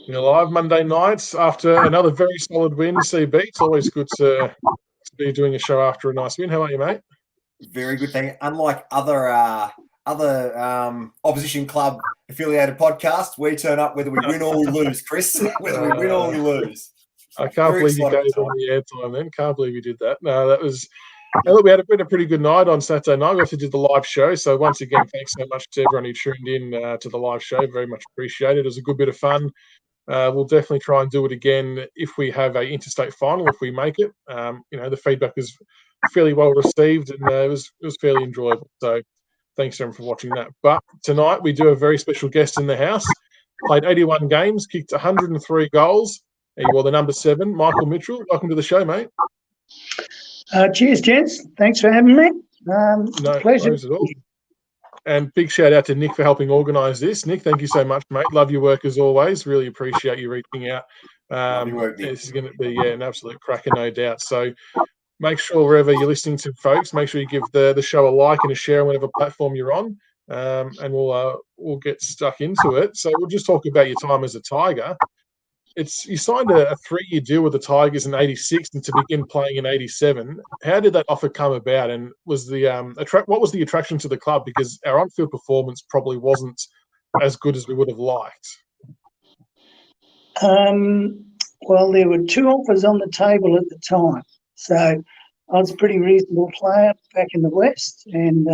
You're live Monday nights after another very solid win, CB. It's always good to be doing a show after a nice win. How are you, mate? Very good thing. Unlike other opposition club affiliated podcasts, we turn up whether we win or we lose, Chris. Whether we win or we lose. I can't Very believe you excited gave for them the airtime then. Can't believe you did that. No, that was. Hey, look, we had a pretty good night on Saturday night. We also did the live show. So once again, thanks so much to everyone who tuned in to the live show. Very much appreciated. It was a good bit of fun. We'll definitely try and do it again if we have a interstate final, if we make it. The feedback was fairly well received and it was fairly enjoyable. So thanks everyone for watching that. But tonight we do have a very special guest in the house. Played 81 games, kicked 103 goals. He wore the number 7, Michael Mitchell. Welcome to the show, mate. Cheers, gents. Thanks for having me. No Pleasure. worries at all. And big shout out to Nick for helping organise this. Nick, thank you so much, mate. Love your work as always. Really appreciate you reaching out. Love your work, Nick. This is going to be an absolute cracker, no doubt. So make sure wherever you're listening to, folks, make sure you give the show a like and a share on whatever platform you're on, and we'll get stuck into it. So we'll just talk about your time as a Tiger. You signed a 3-year deal with the Tigers in '86 and to begin playing in '87. How did that offer come about? And was what was the attraction to the club? Because our on-field performance probably wasn't as good as we would have liked. Well, there were 2 offers on the table at the time. So I was a pretty reasonable player back in the West. And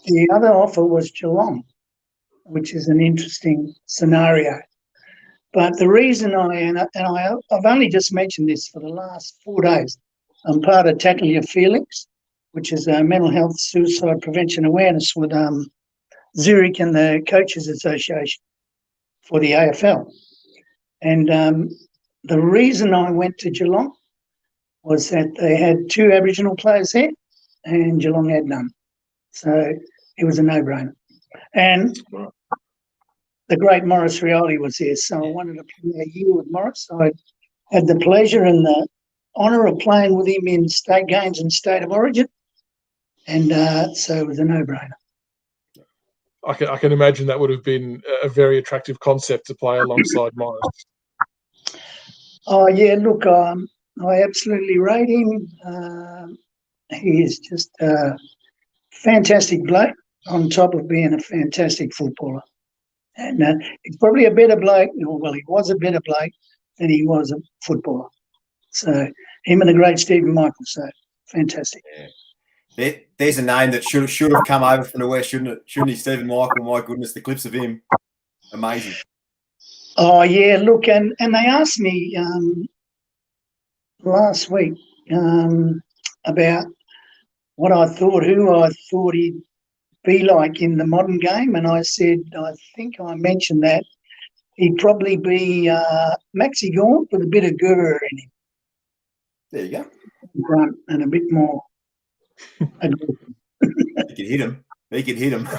the other offer was Geelong, which is an interesting scenario. But the reason I've only just mentioned this for the last 4 days. I'm part of Tackle Your Feelings, which is a mental health suicide prevention awareness with Zurich and the Coaches Association for the AFL. And the reason I went to Geelong was that they had 2 Aboriginal players there and Geelong had none. So it was a no-brainer. And the great Maurice Rioli was there, so I wanted to play a year with Maurice. So I had the pleasure and the honour of playing with him in state games and state of origin, and so it was a no-brainer. I can imagine that would have been a very attractive concept to play alongside Maurice. Oh, yeah, look, I absolutely rate him. He is just a fantastic bloke on top of being a fantastic footballer. And he's probably a better bloke, well, he was a better bloke than he was a footballer. So him and the great Stephen Michael, so fantastic. Yeah. There's a name that should have come over from the West, shouldn't it? Shouldn't he, Stephen Michael? My goodness, the clips of him, amazing. Oh, yeah, look, and they asked me last week about what I thought, who I thought he'd be like in the modern game, and I said, I think I mentioned that he'd probably be Maxi Gaunt with a bit of Guru in him. There you go. Grunt and a bit more. He could hit him. He could hit him.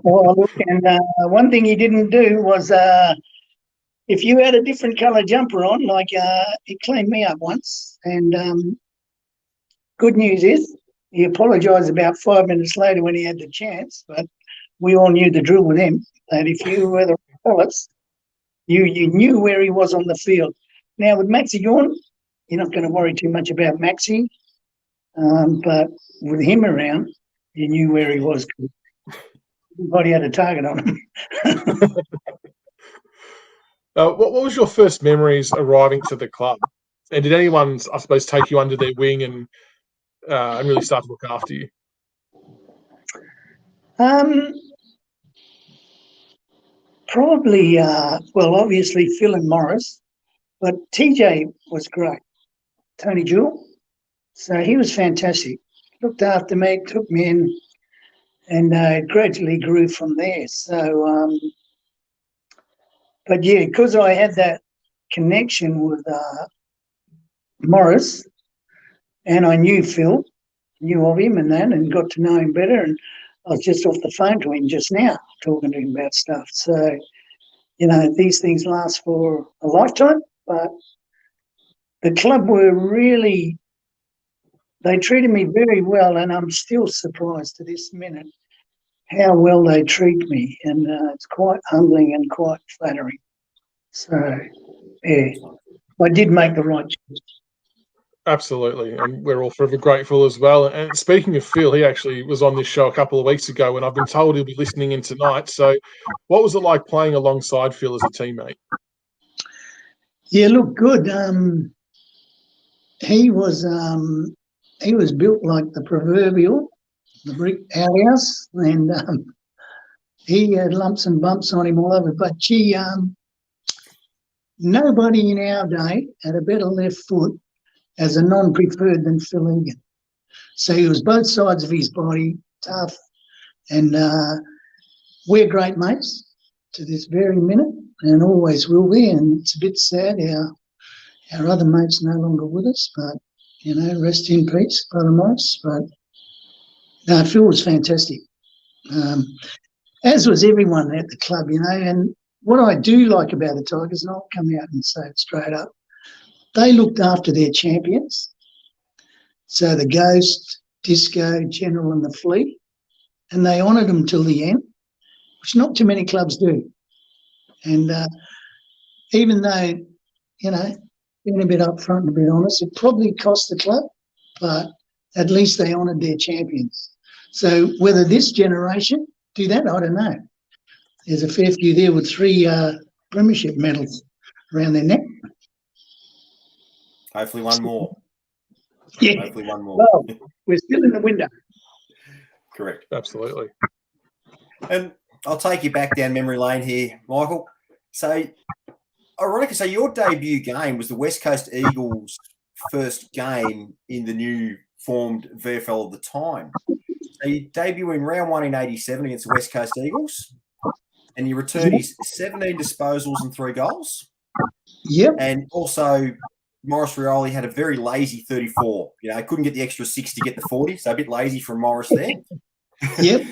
Oh, look, and one thing he didn't do was if you had a different colour jumper on, like he cleaned me up once, and good news is he apologised about 5 minutes later when he had the chance, but we all knew the drill with him, that if you were the colours, you knew where he was on the field. Now, with Maxi Gaunt, you're not going to worry too much about Maxi, but with him around, you knew where he was. Everybody had a target on him. What was your first memories arriving to the club? And did anyone, I suppose, take you under their wing and really start to look after you? Probably, well, obviously Phil and Morris, but TJ was great. Tony Jewell. So he was fantastic. Looked after me, took me in, and gradually grew from there. So, but yeah, because I had that connection with Morris, and I knew Phil, knew of him and that, and got to know him better. And I was just off the phone to him just now, talking to him about stuff. So, these things last for a lifetime, but the club were really, they treated me very well, and I'm still surprised to this minute how well they treat me, and it's quite humbling and quite flattering. So, yeah, I did make the right choice. Absolutely, and we're all forever grateful as well. And speaking of Phil, he actually was on this show a couple of weeks ago, and I've been told he'll be listening in tonight. So, what was it like playing alongside Phil as a teammate? Yeah, look, good. He was built like the proverbial, the brick outhouse, and he had lumps and bumps on him all over. But gee, nobody in our day had a better left foot as a non-preferred than Phil Egan. So he was both sides of his body, tough, and we're great mates to this very minute, and always will be. And it's a bit sad our other mate's no longer with us, but rest in peace, Brother Morris. But no, Phil was fantastic, as was everyone at the club, And what I do like about the Tigers, and I'll come out and say it straight up, they looked after their champions. So the Ghost, Disco, General and the Fleet, and they honoured them till the end, which not too many clubs do. And even though, being a bit upfront and a bit honest, it probably cost the club, but at least they honoured their champions. So whether this generation do that, I don't know. There's a fair few there with 3 premiership medals around their neck. Hopefully one more. Yeah. Hopefully one more. Well, we're still in the window. Correct. Absolutely. And I'll take you back down memory lane here, Michael. So, ironically, your debut game was the West Coast Eagles' first game in the new formed VFL of the time. So you debut in round 1 in 87 against the West Coast Eagles, and you returned his 17 disposals and 3 goals. Yep. And also, Morris Rioli had a very lazy 34. Couldn't get the extra 6 to get the 40, so a bit lazy from Morris there. Yep.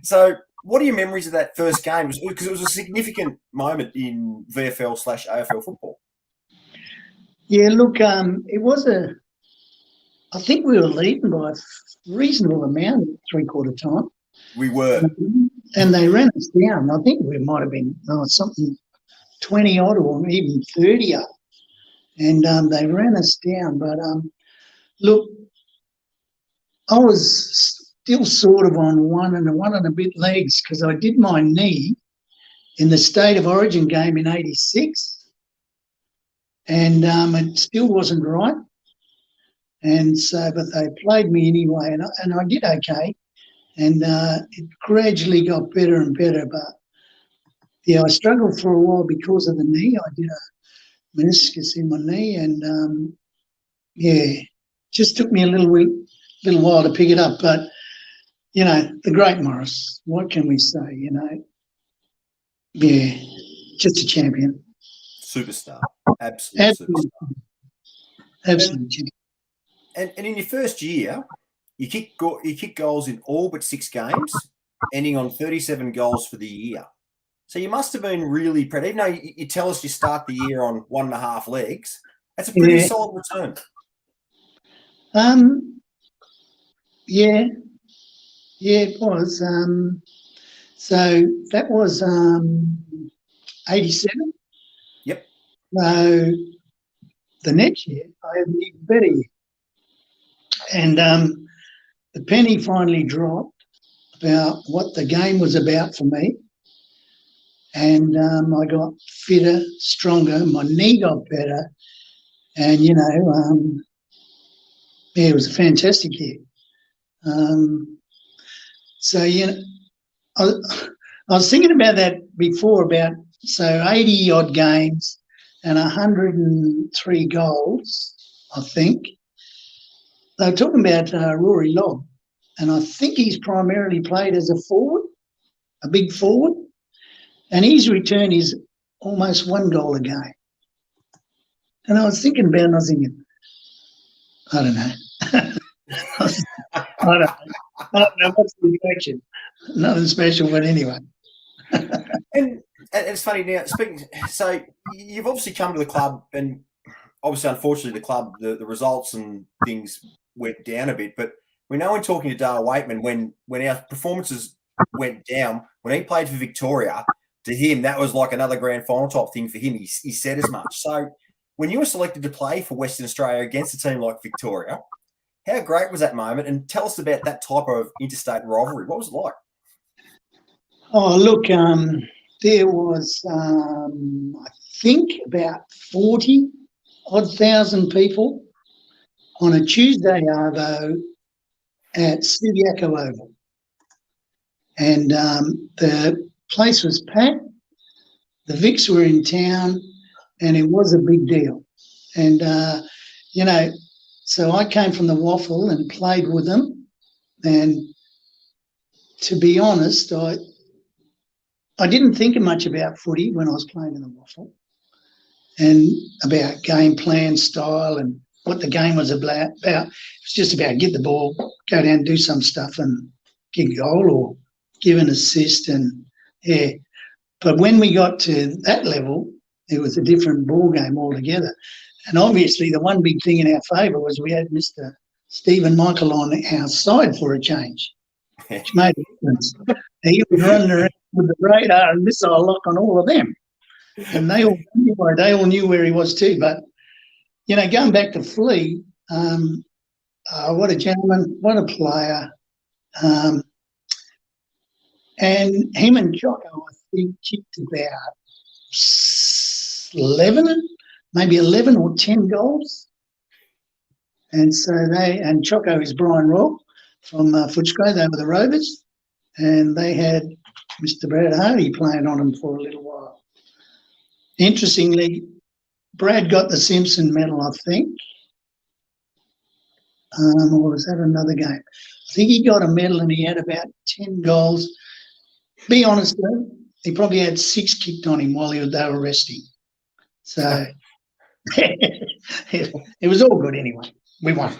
So, what are your memories of that first game? Because it was a significant moment in VFL/AFL football. Yeah, look, it was I think we were leading by a reasonable amount at 3/4 time. We were. And they ran us down. I think we might have been something 20 odd or even 30 up. And they ran us down. But look, I was still sort of on one and a bit legs because I did my knee in the State of Origin game in 86. And it still wasn't right. And so, but they played me anyway, and I did okay. And it gradually got better and better. But, yeah, I struggled for a while because of the knee. I did a meniscus in my knee and, just took me a little while to pick it up. But, the great Morris, what can we say, Yeah, just a champion. Superstar. Absolute superstar. Absolutely. And in your first year, you kicked goals in all but 6 games, ending on 37 goals for the year. So you must have been really proud. Even though you tell us you start the year on 1.5 legs, that's a pretty solid return. Yeah, it was. So that was 87. Yep. So the next year, I had an even better year. And the penny finally dropped about what the game was about for me. And I got fitter, stronger. My knee got better. And, it was a fantastic year. So, I was thinking about that before, about 80 odd games and 103 goals, I think. They were talking about Rory Lobb, and I think he's primarily played as a forward, a big forward, and his return is almost 1 goal a game. And I was thinking about it, and I was thinking, I don't know. I don't know what's the attraction. Nothing special, but anyway. And it's funny now, so you've obviously come to the club, and obviously, unfortunately, the club, the results and things went down a bit. But we know in talking to Dale Waitman, when our performances went down, when he played for Victoria, to him, that was like another grand final type thing for him. He said as much. So when you were selected to play for Western Australia against a team like Victoria, how great was that moment? And tell us about that type of interstate rivalry. What was it like? Oh, look, there was, I think, about 40,000 people on a Tuesday arvo at Subiaco Oval. And the place was packed, the Vics were in town, and it was a big deal. And, you know, so I came from the Waffle and played with them. And to be honest, I didn't think much about footy when I was playing in the Waffle and about game plan, style, and what the game was about. It was just about get the ball, go down and do some stuff and kick a goal or give an assist. And, yeah. But when we got to that level, it was a different ball game altogether. And obviously the one big thing in our favour was we had Mr. Stephen Michael on our side for a change, which made a difference. He was running around with the radar and missile lock on all of them. And they all knew where he was too. But, you know, going back to Flea, what a gentleman, what a player. And him and Jocko, I think, kicked about 11 or 10 goals. And so and Jocko is Brian Robb from Footscray. They were the Rovers. And they had Mr. Brad Hardy playing on them for a little while. Interestingly, Brad got the Simpson medal, I think. Or was that another game? I think he got a medal and he had about 10 goals. Be honest, though, he probably had 6 kicked on him while they were resting. So it was all good anyway. We won.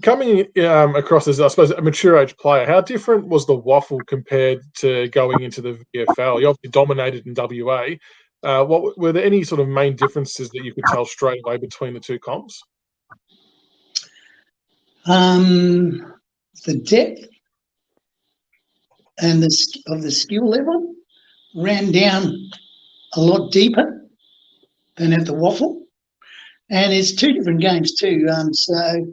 Coming across as, I suppose, a mature age player, how different was the Waffle compared to going into the VFL? You obviously dominated in WA. What were there any sort of main differences that you could tell straight away between the two comps? The depth and the skill level ran down a lot deeper than at the Waffle. And it's 2 different games too. So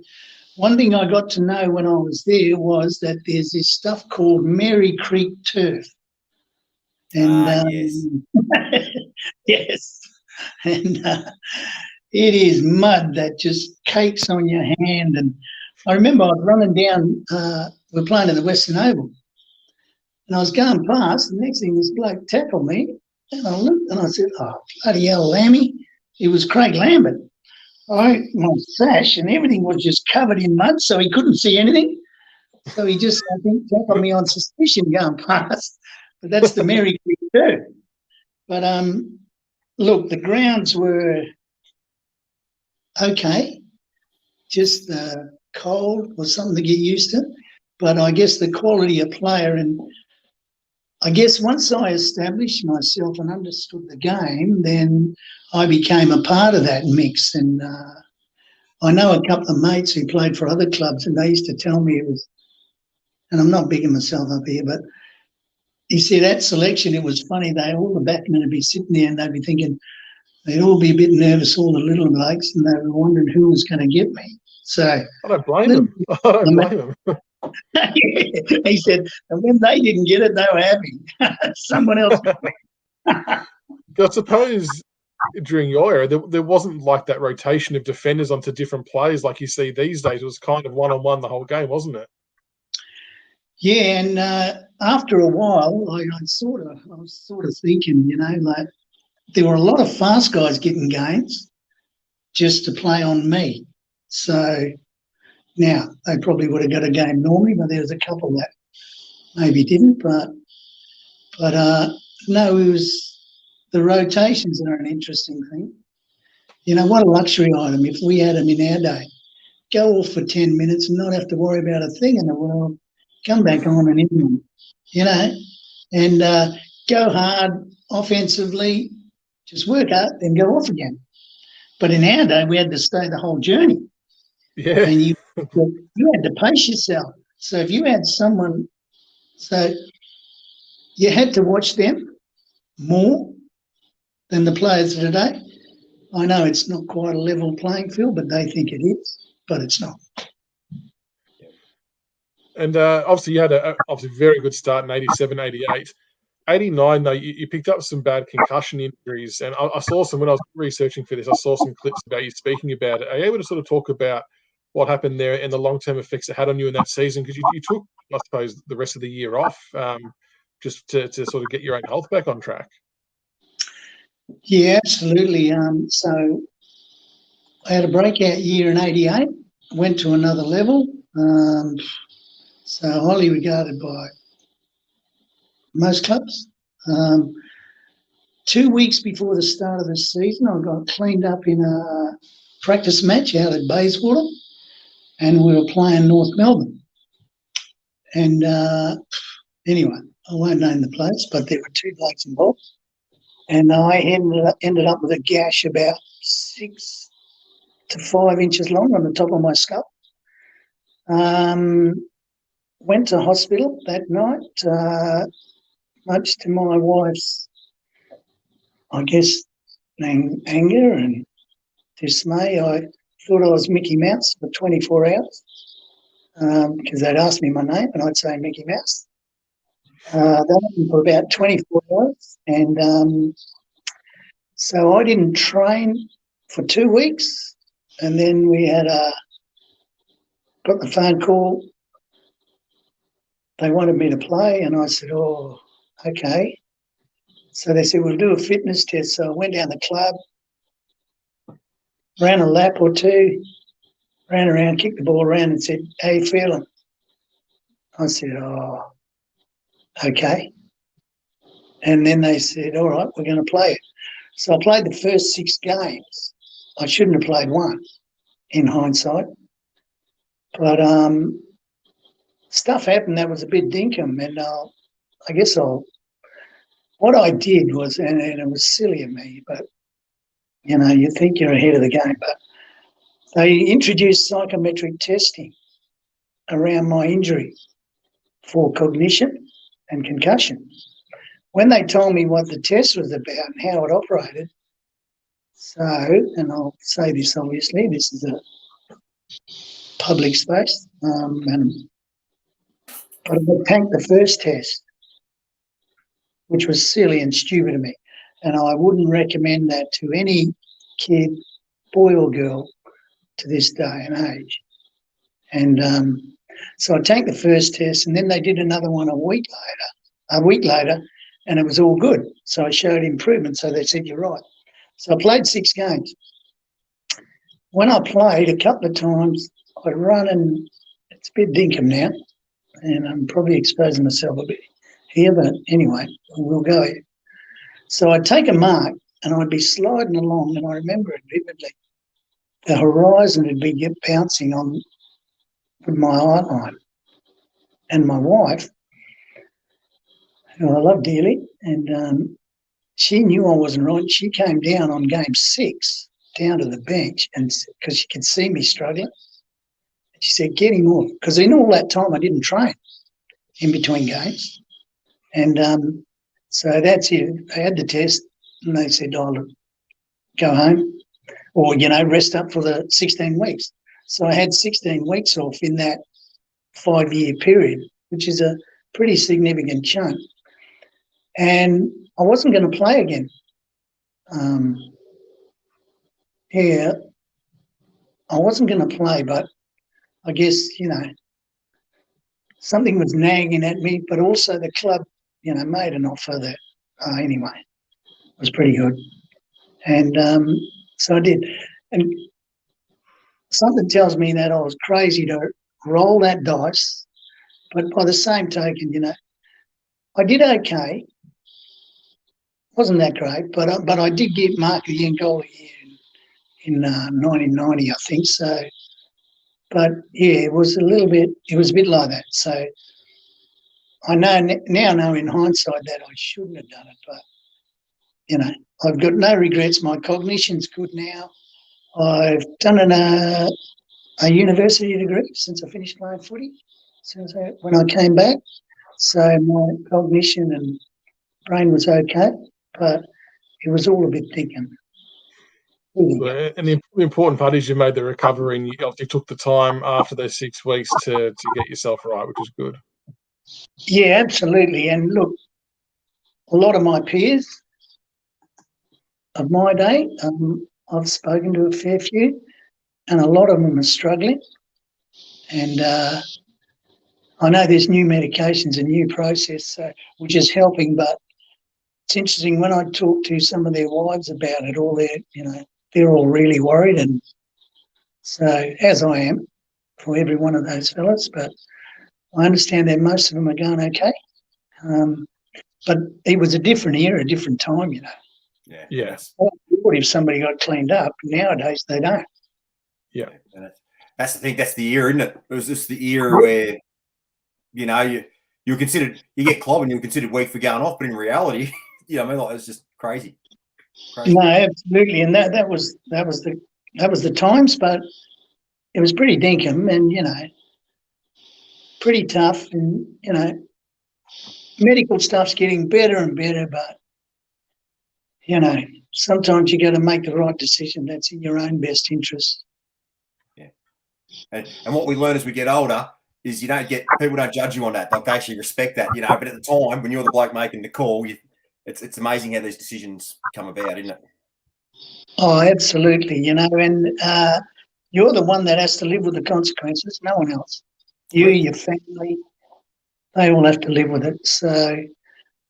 one thing I got to know when I was there was that there's this stuff called Mary Creek turf. And yes. yes. And it is mud that just cakes on your hand. And I remember I was running down, we're playing at the Western Oval, and I was going past, and the next thing this bloke tackled me, and I looked and I said, oh, bloody hell, Lammy. It was Craig Lambert. My sash and everything was just covered in mud, so he couldn't see anything. So he just, I think, tackled me on suspicion going past. But that's the Mary Creek too. But look, the grounds were okay. Just cold was something to get used to. But I guess the quality of player, and I guess once I established myself and understood the game, then I became a part of that mix. And I know a couple of mates who played for other clubs, and they used to tell me it was, and I'm not bigging myself up here, but he said at selection it was funny, all the backmen would be sitting there and they'd be thinking, they'd all be a bit nervous, all the little blokes, and they were wondering who was going to get me. So I don't blame them. I don't blame them. He said, and when they didn't get it, they were happy. Someone else got me. I suppose during your era, there wasn't like that rotation of defenders onto different players like you see these days. It was kind of one-on-one the whole game, wasn't it? Yeah, and after a while, I was sort of thinking, you know, like there were a lot of fast guys getting games just to play on me. So now they probably would have got a game normally, but there was a couple that maybe didn't. But no, it was the rotations are an interesting thing. You know, what a luxury item if we had them in our day. Go off for 10 minutes and not have to worry about a thing in the world. Come back on and in, you know, and go hard offensively, just work hard, then go off again. But in our day, we had to stay the whole journey. Yeah. and you had to pace yourself. So if you had someone, so you had to watch them more than the players today. I know it's not quite a level playing field, but they think it is, but it's not. And obviously, you had a obviously very good start in 87, 88. 89, though, you picked up some bad concussion injuries. And I saw some, when I was researching for this, I saw some clips about you speaking about it. Are you able to sort of talk about what happened there and the long-term effects it had on you in that season? Because you took, I suppose, the rest of the year off just to sort of get your own health back on track. Yeah, absolutely. So I had a breakout year in 88, went to another level. So highly regarded by most clubs. 2 weeks before the start of the season, I got cleaned up in a practice match out at Bayswater, and we were playing North Melbourne. And anyway, I won't name the place, but there were 2 blokes involved. And I ended up with a gash about 6 to 5 inches long on the top of my skull. Went to hospital that night, much to my wife's, I guess, anger and dismay. I thought I was Mickey Mouse for 24 hours because they'd ask me my name and I'd say Mickey Mouse. That happened for about 24 hours. And so I didn't train for 2 weeks. And then we had got the phone call. They wanted me to play, and I said, oh, okay. So they said, we'll do a fitness test. So I went down the club, ran a lap or two, ran around, kicked the ball around and said, how you feeling? I said, oh, okay. And then they said, all right, we're going to play it. So I played the first 6 games. I shouldn't have played one in hindsight. But stuff happened that was a bit dinkum, and I guess what I did was, and it was silly of me, but, you know, you think you're ahead of the game, but they introduced psychometric testing around my injury for cognition and concussion. When they told me what the test was about and how it operated, so, and I'll say this obviously, this is a public space, but I tanked the first test, which was silly and stupid of me. And I wouldn't recommend that to any kid, boy or girl, to this day and age. And so I tanked the first test, and then they did another one a week later, and it was all good. So I showed improvement. So they said, you're right. So I played 6 games. When I played a couple of times, I'd run, and it's a bit dinkum now, and I'm probably exposing myself a bit here, but anyway, we'll go here. So I'd take a mark and I'd be sliding along, and I remember it vividly. The horizon would be bouncing on with my eye line. And my wife, who I love dearly, and she knew I wasn't right. She came down on game 6, down to the bench, and because she could see me struggling. She said, get him off. Because in all that time, I didn't train in between games. And so that's it. I had the test, and they said, oh, look, go home or, you know, rest up for the 16 weeks. So I had 16 weeks off in that 5-year period, which is a pretty significant chunk. And I wasn't going to play again. Yeah, I wasn't going to play, but I guess, you know, something was nagging at me, but also the club, you know, made an offer that, anyway, was pretty good. And so I did. And something tells me that I was crazy to roll that dice, but by the same token, you know, I did okay. Wasn't that great, but I did get Mark of the Year goal in 1990, I think. So, but yeah, it was a bit like that. So I know in hindsight that I shouldn't have done it, but you know, I've got no regrets. My cognition's good now. I've done a university degree since I finished playing footy, when I came back. So my cognition and brain was okay, but it was all a bit thinking. And the important part is you made the recovery and you obviously took the time after those 6 weeks to get yourself right, which is good. Yeah, absolutely. And look, a lot of my peers of my day, I've spoken to a fair few, and a lot of them are struggling. And I know there's new medications and new process, which is helping, but it's interesting when I talk to some of their wives about it, they're all really worried. And so, as I am for every one of those fellas, but I understand that most of them are going okay. But it was a different era, a different time, Yeah. Yes. What if somebody got cleaned up? Nowadays, they don't. Yeah. That's the thing. That's the era, isn't it? It was just the era where, you're considered, you get clobbed and you're considered weak for going off, but in reality, it's just crazy. No, absolutely, and that was the times, but it was pretty dinkum and pretty tough, and medical stuff's getting better and better, but sometimes you got to make the right decision that's in your own best interest. Yeah, and what we learn as we get older is people don't judge you on that. They'll actually respect that, but at the time when you're the bloke making the call, it's amazing how these decisions come about, isn't it? Oh, absolutely, and you're the one that has to live with the consequences, no one else. You, your family, they all have to live with it. So,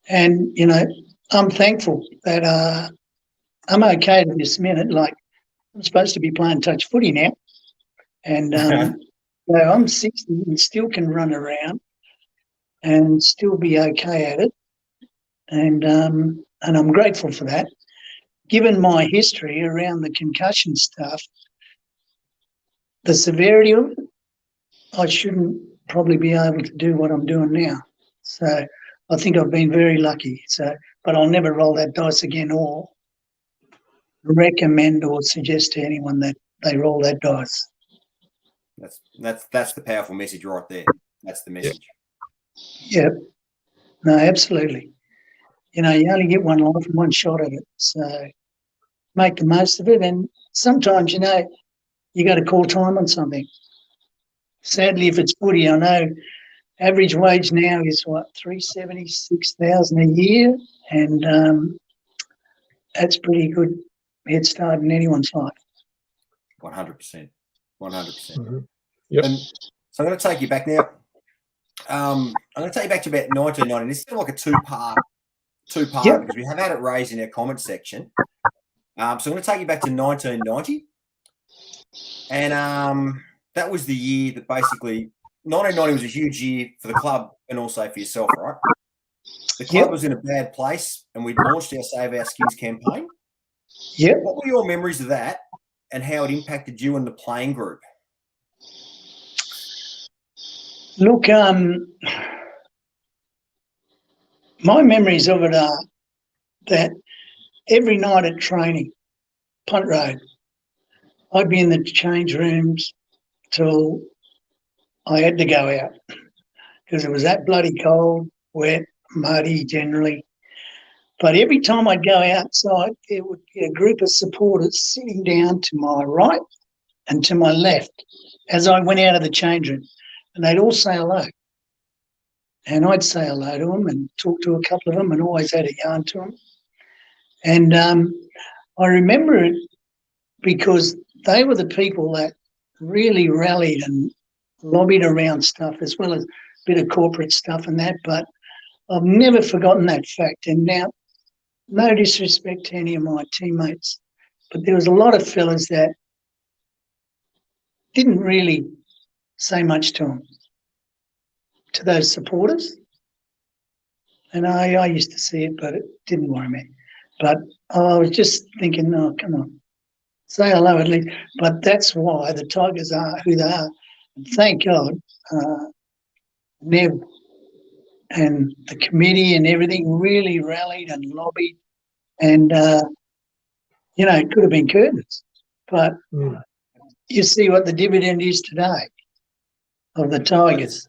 and, I'm thankful that I'm okay at this minute. Like, I'm supposed to be playing touch footy now. And so I'm 60 and still can run around and still be okay at it. And I'm grateful for that. Given my history around the concussion stuff, the severity of it, I shouldn't probably be able to do what I'm doing now. So I think I've been very lucky. But I'll never roll that dice again or recommend or suggest to anyone that they roll that dice. That's the powerful message right there. That's the message. Yep. No, absolutely. You only get one life and one shot at it. So make the most of it. And sometimes, you got to call time on something. Sadly, if it's footy, I know average wage now is $376,000 a year, and that's pretty good head start in anyone's life. 100%. 100%. Mm-hmm. Yep. And so I'm going to take you back now. I'm going to take you back to about 1990. This is like a two-part because we have had it raised in our comment section. So I'm going to take you back to 1990. And that was the year that basically 1990 was a huge year for the club and also for yourself, right? The club was in a bad place and we launched our Save Our Skins campaign. Yep. What were your memories of that and how it impacted you and the playing group? Look, my memories of it are that every night at training, Punt Road, I'd be in the change rooms till I had to go out because it was that bloody cold, wet, muddy generally. But every time I'd go outside, there would be a group of supporters sitting down to my right and to my left as I went out of the change room, and they'd all say hello. And I'd say hello to them and talk to a couple of them and always had a yarn to them. And I remember it because they were the people that really rallied and lobbied around stuff as well as a bit of corporate stuff and that. But I've never forgotten that fact. And now, no disrespect to any of my teammates, but there was a lot of fellas that didn't really say much to them, to those supporters. And I used to see it, but it didn't worry me. But I was just thinking, oh, come on, say hello at least. But that's why the Tigers are who they are. And thank God, Nev and the committee and everything really rallied and lobbied. And, it could have been curtains. But you see what the dividend is today of the Tigers.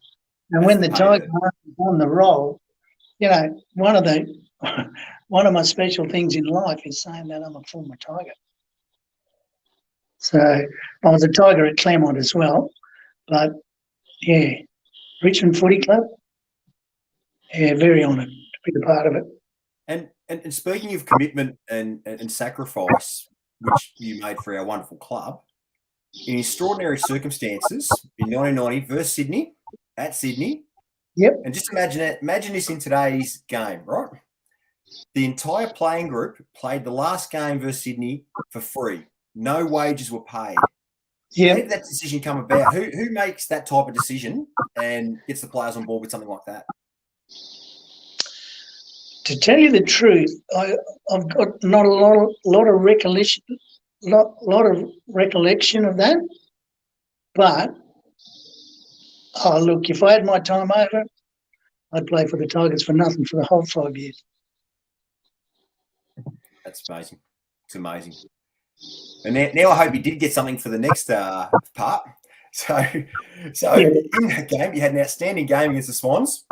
And when the Tigers are on the roll, you know, one of my special things in life is saying that I'm a former Tiger. So I was a Tiger at Claremont as well, but yeah, Richmond Footy Club, yeah, very honoured to be a part of it. And speaking of commitment and sacrifice, which you made for our wonderful club, in extraordinary circumstances, in 1990 versus Sydney, at Sydney. Yep. And just imagine this in today's game, right? The entire playing group played the last game versus Sydney for free. No wages were paid. Yeah. How did that decision come about? Who makes that type of decision and gets the players on board with something like that? To tell you the truth, I've got not a lot of recollection of that. But look, if I had my time over, I'd play for the Tigers for nothing for the whole 5 years. That's amazing. It's amazing. And now I hope you did get something for the next part. So in that game, you had an outstanding game against the Swans.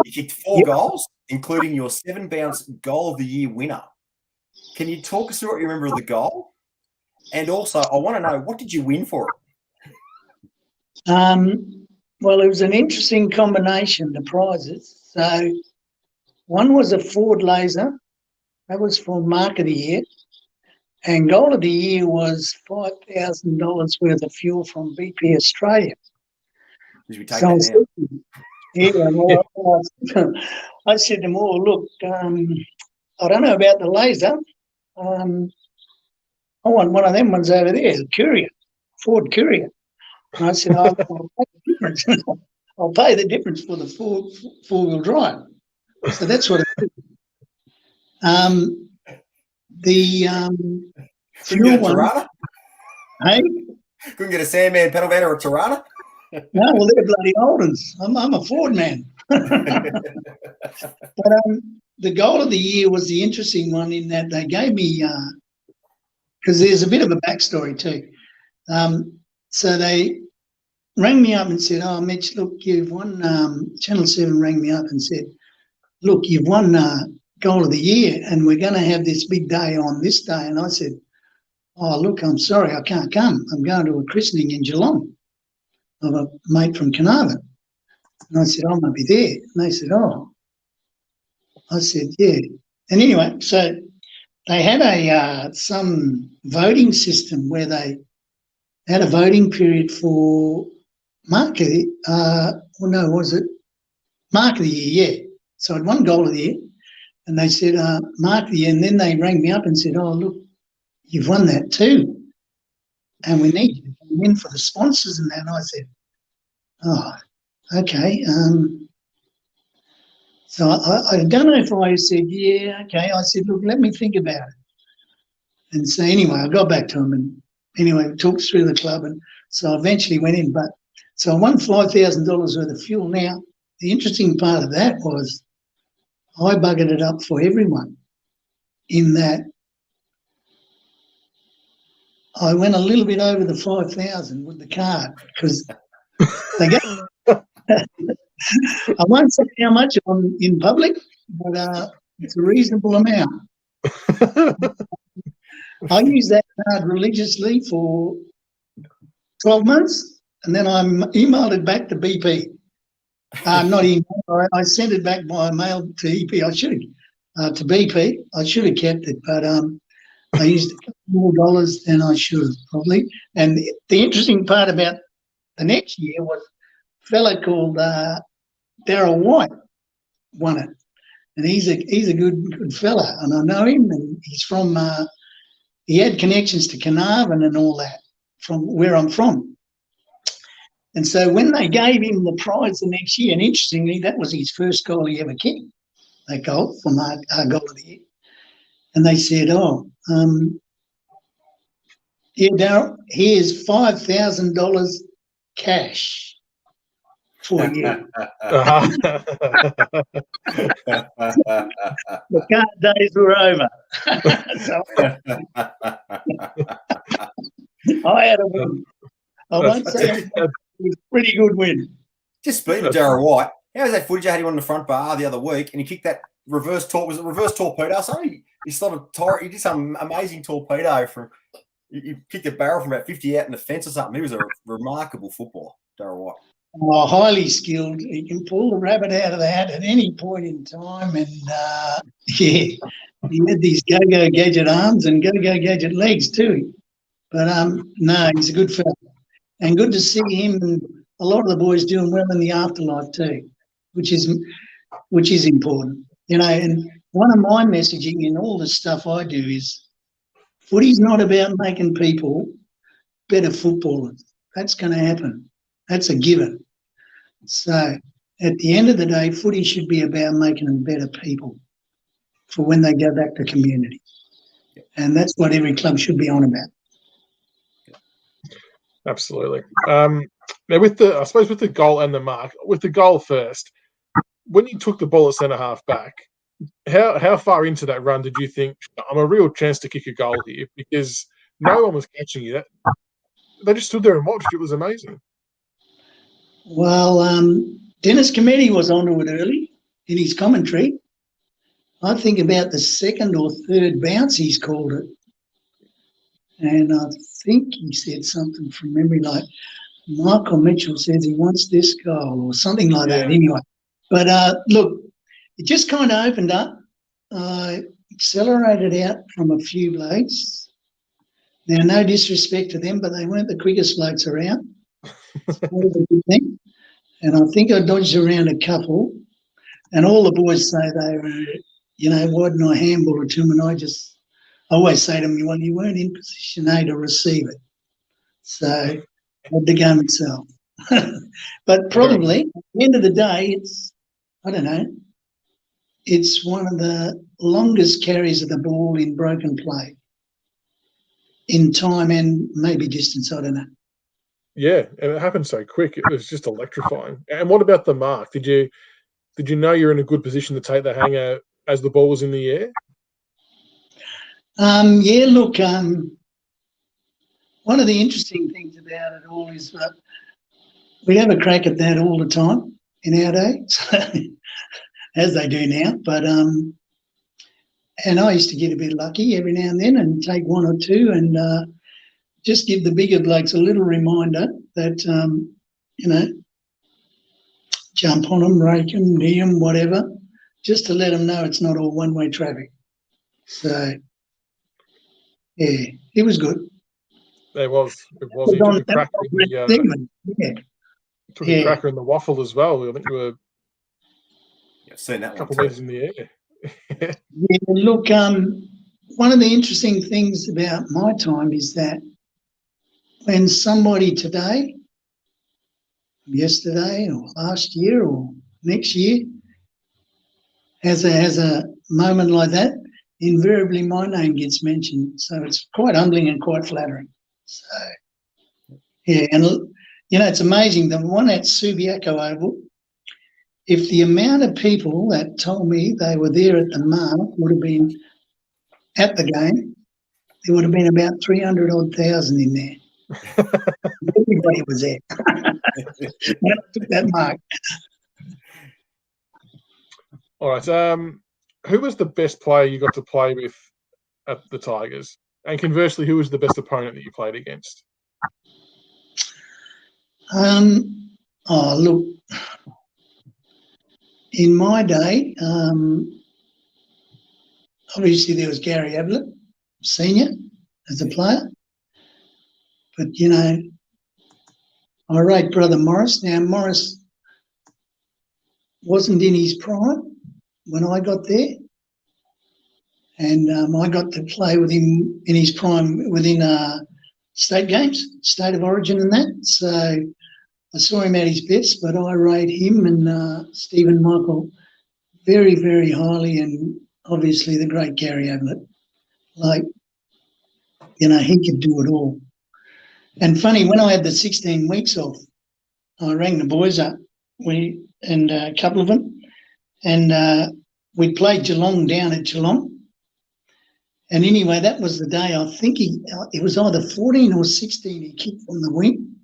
You kicked 4 goals, including your 7-bounce goal of the year winner. Can you talk us through what you remember of the goal? And also, I want to know, what did you win for it? Well, it was an interesting combination, the prizes. So one was a Ford Laser. That was for Mark of the Year. And goal of the year was $5,000 worth of fuel from BP Australia. Did we take that now? Yeah, well, I said to them all, look, I don't know about the laser. I want one of them ones over there, the Courier, Ford Courier. And I said, I'll pay the difference. I'll pay the difference for the four-wheel drive. So that's what it is. The fuel one. Hey? Couldn't get a Sandman pedal van or a Tirana? No, well, they're bloody old ones. I'm a Ford man. But the goal of the year was the interesting one in that they gave me, because there's a bit of a backstory too. So they rang me up and said, oh, Mitch, look, you've won, Channel 7 rang me up and said, look, you've won goal of the year and we're going to have this big day on this day. And I said, oh, look, I'm sorry, I can't come. I'm going to a christening in Geelong of a mate from Carnarvon. And I said, I might be there. And they said, oh. I said, yeah. And anyway, so they had some voting system where they had a voting period for Mark of the Mark of the Year, yeah. So I'd won goal of the year. And they said, Mark of the Year. And then they rang me up and said, oh, look, you've won that too. And we need you to come in for the sponsors and that. And I said, oh, okay. So I don't know if I said, yeah, okay. I said, look, let me think about it. And so anyway, I got back to him and anyway, we talked through the club. And so I eventually went in. But so I won $5,000 worth of fuel. Now, the interesting part of that was I buggered it up for everyone in that I went a little bit over the 5,000 with the card because they get. I won't say how much in public, but it's a reasonable amount. I used that card religiously for 12 months, and then I emailed it back to BP. Not email. I sent it back by mail to EP. I should have to BP. I should have kept it, but I used a couple more dollars than I should have probably. And the interesting part about the next year was a fella called Darryl White won it, and he's a good fella, and I know him, and he's from. He had connections to Carnarvon and all that from where I'm from. And so when they gave him the prize the next year, and interestingly, that was his first goal he ever kicked, that goal from our goal of the year. And they said, oh, yeah, Darryl, here's $5,000 cash for you. The card days were over. So I had a win. I won't say it was a pretty good win. Just speaking of Darryl White, how was that footage I had him on the front bar the other week and he kicked that reverse torpedo? Sorry, he did some amazing torpedo from. He kicked a barrel from about 50 out in the fence or something. He was a remarkable footballer, Darryl White. Oh, highly skilled. He can pull the rabbit out of the hat at any point in time. And, he had these go-go gadget arms and go-go gadget legs too. But, no, he's a good fella. And good to see him and a lot of the boys doing well in the afterlife too, which is important. And one of my messaging in all the stuff I do is footy's not about making people better footballers. That's going to happen. That's a given. So at the end of the day, footy should be about making them better people for when they go back to community. And that's what every club should be on about. Absolutely. Now, with the goal and the mark, with the goal first, when you took the ball at centre half back, how far into that run did you think, I'm a real chance to kick a goal here? Because no one was catching you. They just stood there and watched. It was amazing. Well, Dennis Cometti was onto it early in his commentary. I think about the second or third bounce he's called it. And I think he said something from memory like, Michael Mitchell says he wants this goal or something like that anyway. But look, it just kind of opened up, accelerated out from a few blokes. Now, no disrespect to them, but they weren't the quickest blokes around. That was a good thing. And I think I dodged around a couple, and all the boys say they were, why didn't I handball it to them? And I always say to them, well, you weren't in position A to receive it. So I had to go myself. But probably at the end of the day, it's one of the longest carries of the ball in broken play in time and maybe distance, I don't know. Yeah, and it happened so quick. It was just electrifying. And what about the mark? Did you know you're in a good position to take the hanger as the ball was in the air? Yeah, look, one of the interesting things about it all is that we have a crack at that all the time in our day, as they do now. But and I used to get a bit lucky every now and then and take one or two and just give the bigger blokes a little reminder that, jump on them, rake them, knee them, whatever, just to let them know it's not all one-way traffic. So, yeah, it was good. It was. You took a cracker in the waffle as well. I think you were seen that a couple of metres in the air. Yeah, look, one of the interesting things about my time is that when somebody today, yesterday or last year or next year has a moment like that, invariably my name gets mentioned. So it's quite humbling and quite flattering. So, yeah, and, it's amazing. The one at Subiaco Oval, if the amount of people that told me they were there at the mark would have been at the game, there would have been about 300,000 in there. Everybody was there. When I took that mark. All right. Who was the best player you got to play with at the Tigers? And conversely, who was the best opponent that you played against? Look, in my day, obviously there was Gary Ablett, senior, as a player. But, I rate Brother Morris. Now, Morris wasn't in his prime when I got there. And I got to play with him in his prime within state games, state of origin and that. So I saw him at his best, but I rate him and Stephen Michael very, very highly, and obviously the great Gary Ablett. Like, he could do it all. And funny, when I had the 16 weeks off, I rang the boys up, and a couple of them, and we played Geelong down at Geelong. And anyway, that was the day I think it was either 14 or 16 he kicked from the wing.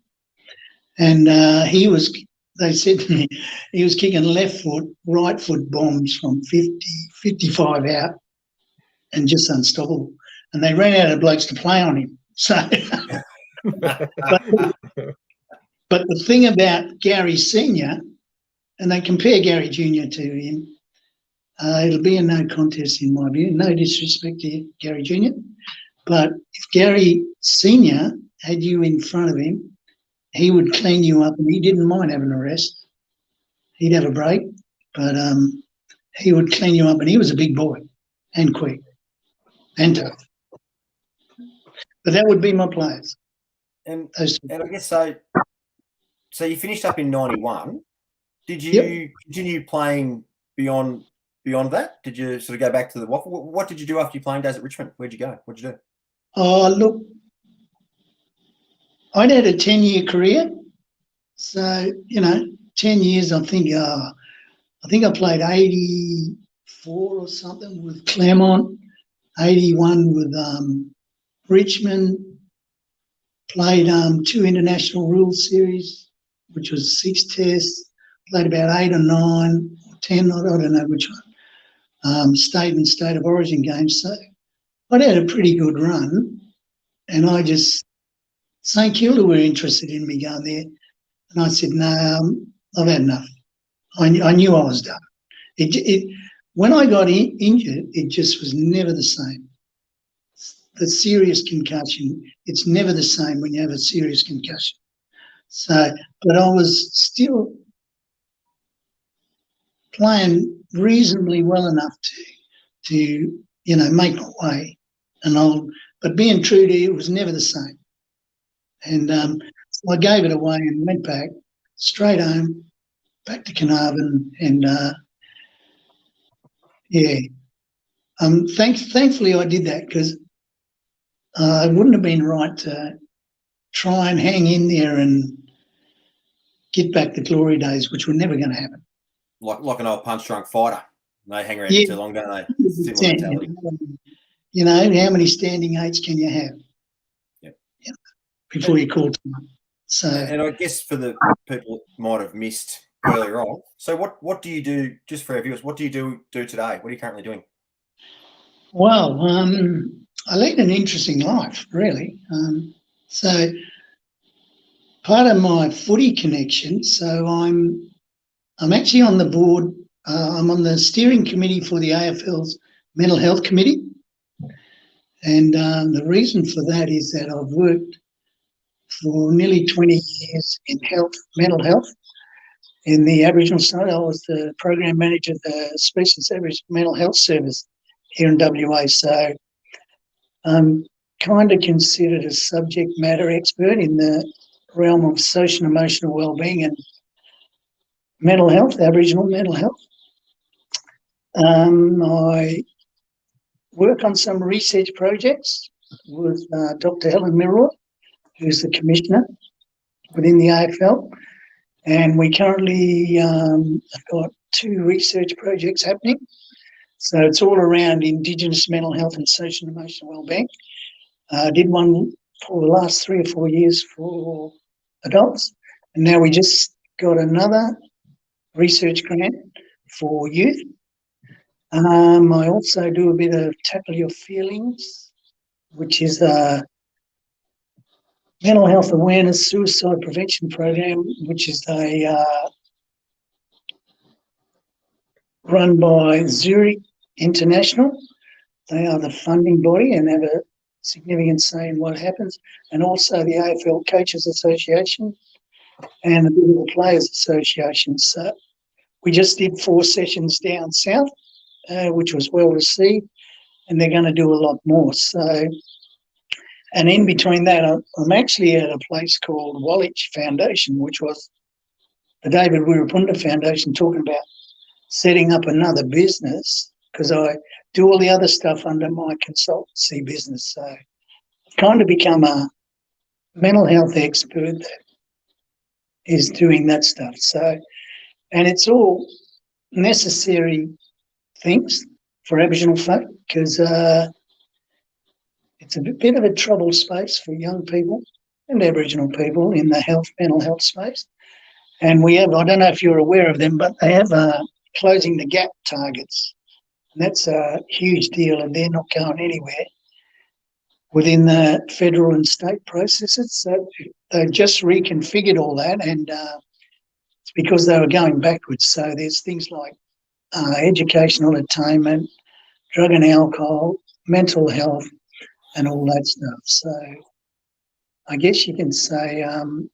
and they said to me, he was kicking left foot, right foot bombs from 50, 55 out and just unstoppable. And they ran out of blokes to play on him. So, but the thing about Gary Senior, and they compare Gary Junior to him, it'll be a no contest in my view. No disrespect to Gary Junior, but if Gary Senior had you in front of him, he would clean you up, and he didn't mind having a rest. He'd have a break, but he would clean you up, and he was a big boy and quick and tough. But that would be my players. And I guess so. So you finished up in 91. Did you continue playing beyond that? Did you sort of go back to the Waffle? What did you do after your playing days at Richmond? Where'd you go? What'd you do? Oh, look, I'd had a 10-year career. So, 10 years, I think I played 84 or something with Claremont, 81 with Richmond, played 2 international rules series, which was 6 tests, played about 8 or 9 or 10, I don't know which one, state and state of origin games. So I'd had a pretty good run, and St Kilda were interested in me going there. And I said, no, I've had enough. I knew I was done. When I got injured, it just was never the same. The serious concussion, it's never the same when you have a serious concussion. So, but I was still playing reasonably well enough to make my way. But being true to you, it was never the same. And so I gave it away and went back straight home, back to Carnarvon, and thankfully I did that, because it wouldn't have been right to try and hang in there and get back the glory days, which were never going to happen. Like an old punch-drunk fighter. They hang around for too long, don't they? Similar mentality. How many standing eights can you have? Before you call time. So, and I guess for the people that might have missed earlier on, so what do you do, just for our viewers, what do you do today? What are you currently doing? Well, I lead an interesting life, really. So part of my footy connection, so I'm actually on the board, I'm on the steering committee for the AFL's Mental Health Committee. And the reason for that is that I've worked for nearly 20 years in mental health in the Aboriginal side. I was the program manager of the Specialist Aboriginal Mental Health Service here in WA. So I'm kind of considered a subject matter expert in the realm of social and emotional wellbeing and mental health, Aboriginal mental health. I work on some research projects with Dr. Helen Milroy, who's the commissioner within the AFL. And we currently have got 2 research projects happening. So it's all around Indigenous mental health and social and emotional wellbeing. I did one for the last 3 or 4 years for adults. And now we just got another research grant for youth. I also do a bit of Tackle Your Feelings, which is a mental health awareness suicide prevention program, which is run by Zurich International. They are the funding body and have a significant say in what happens, and also the AFL Coaches Association and the Liverpool Players Association. So we just did 4 sessions down south, which was well received, and they're going to do a lot more. So, and in between that, I'm actually at a place called Woolwich Foundation, which was the David Wirrapunda Foundation, talking about setting up another business, because I do all the other stuff under my consultancy business. So I've kind of become a mental health expert that is doing that stuff. So, and it's all necessary things for Aboriginal folk, because it's a bit of a troubled space for young people, and Aboriginal people in the mental health space. And we have, I don't know if you're aware of them, but they have closing the gap targets. And that's a huge deal, and they're not going anywhere within the federal and state processes. So they've just reconfigured all that, and it's because they were going backwards. So there's things like educational attainment, drug and alcohol, mental health, and all that stuff. So I guess you can say, I'm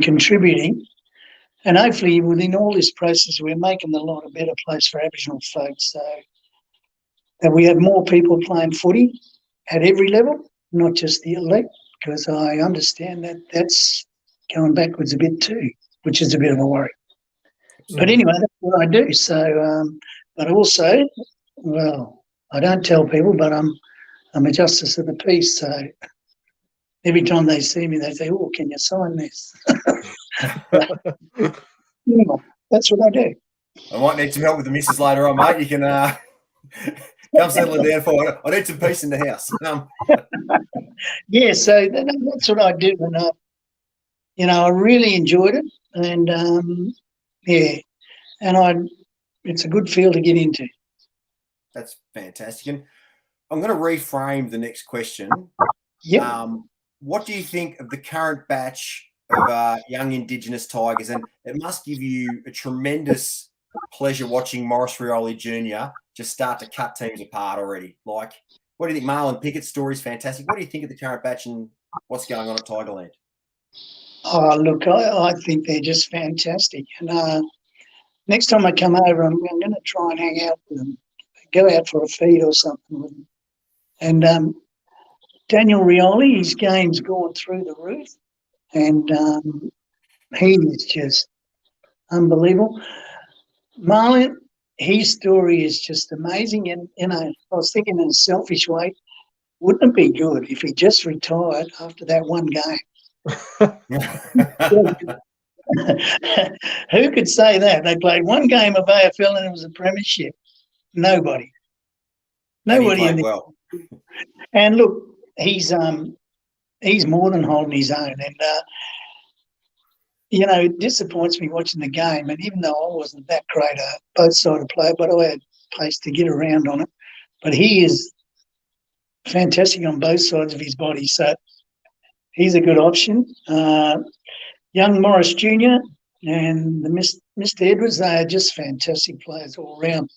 contributing. And hopefully within all this process, we're making the lot a better place for Aboriginal folks. So that we have more people playing footy at every level, not just the elite, because I understand that that's going backwards a bit too, which is a bit of a worry. But anyway, that's what I do. So, but also, well, I don't tell people, but I'm a justice of the peace. So every time they see me, they say, "Oh, can you sign this?" Anyway, that's what I do. I might need some help with the missus later on, mate. You can come settle it down for it. I need some peace in the house. Yeah, so that's what I do, and I really enjoyed it, and and it's a good field to get into. That's fantastic. And I'm going to reframe the next question. Yeah. What do you think of the current batch of young Indigenous Tigers? And it must give you a tremendous pleasure watching Maurice Rioli Jr. just start to cut teams apart already. Like, what do you think? Marlon Pickett's story is fantastic. What do you think of the current batch and what's going on at Tigerland? Oh, look, I think they're just fantastic. And next time I come over, I'm going to try and hang out with them, go out for a feed or something with them. And Daniel Rioli, his game's gone through the roof, and he is just unbelievable. Marlon, his story is just amazing. And, I was thinking in a selfish way, wouldn't it be good if he just retired after that one game? Who could say that? They played one game of AFL and it was a premiership. Nobody. Nobody. And he played well. And look, he's more than holding his own. And it disappoints me watching the game. And even though I wasn't that great a both-sided player, but I had pace to get around on it. But he is fantastic on both sides of his body. So he's a good option. Young Morris Jr. and Mr. Edwards, they are just fantastic players all round.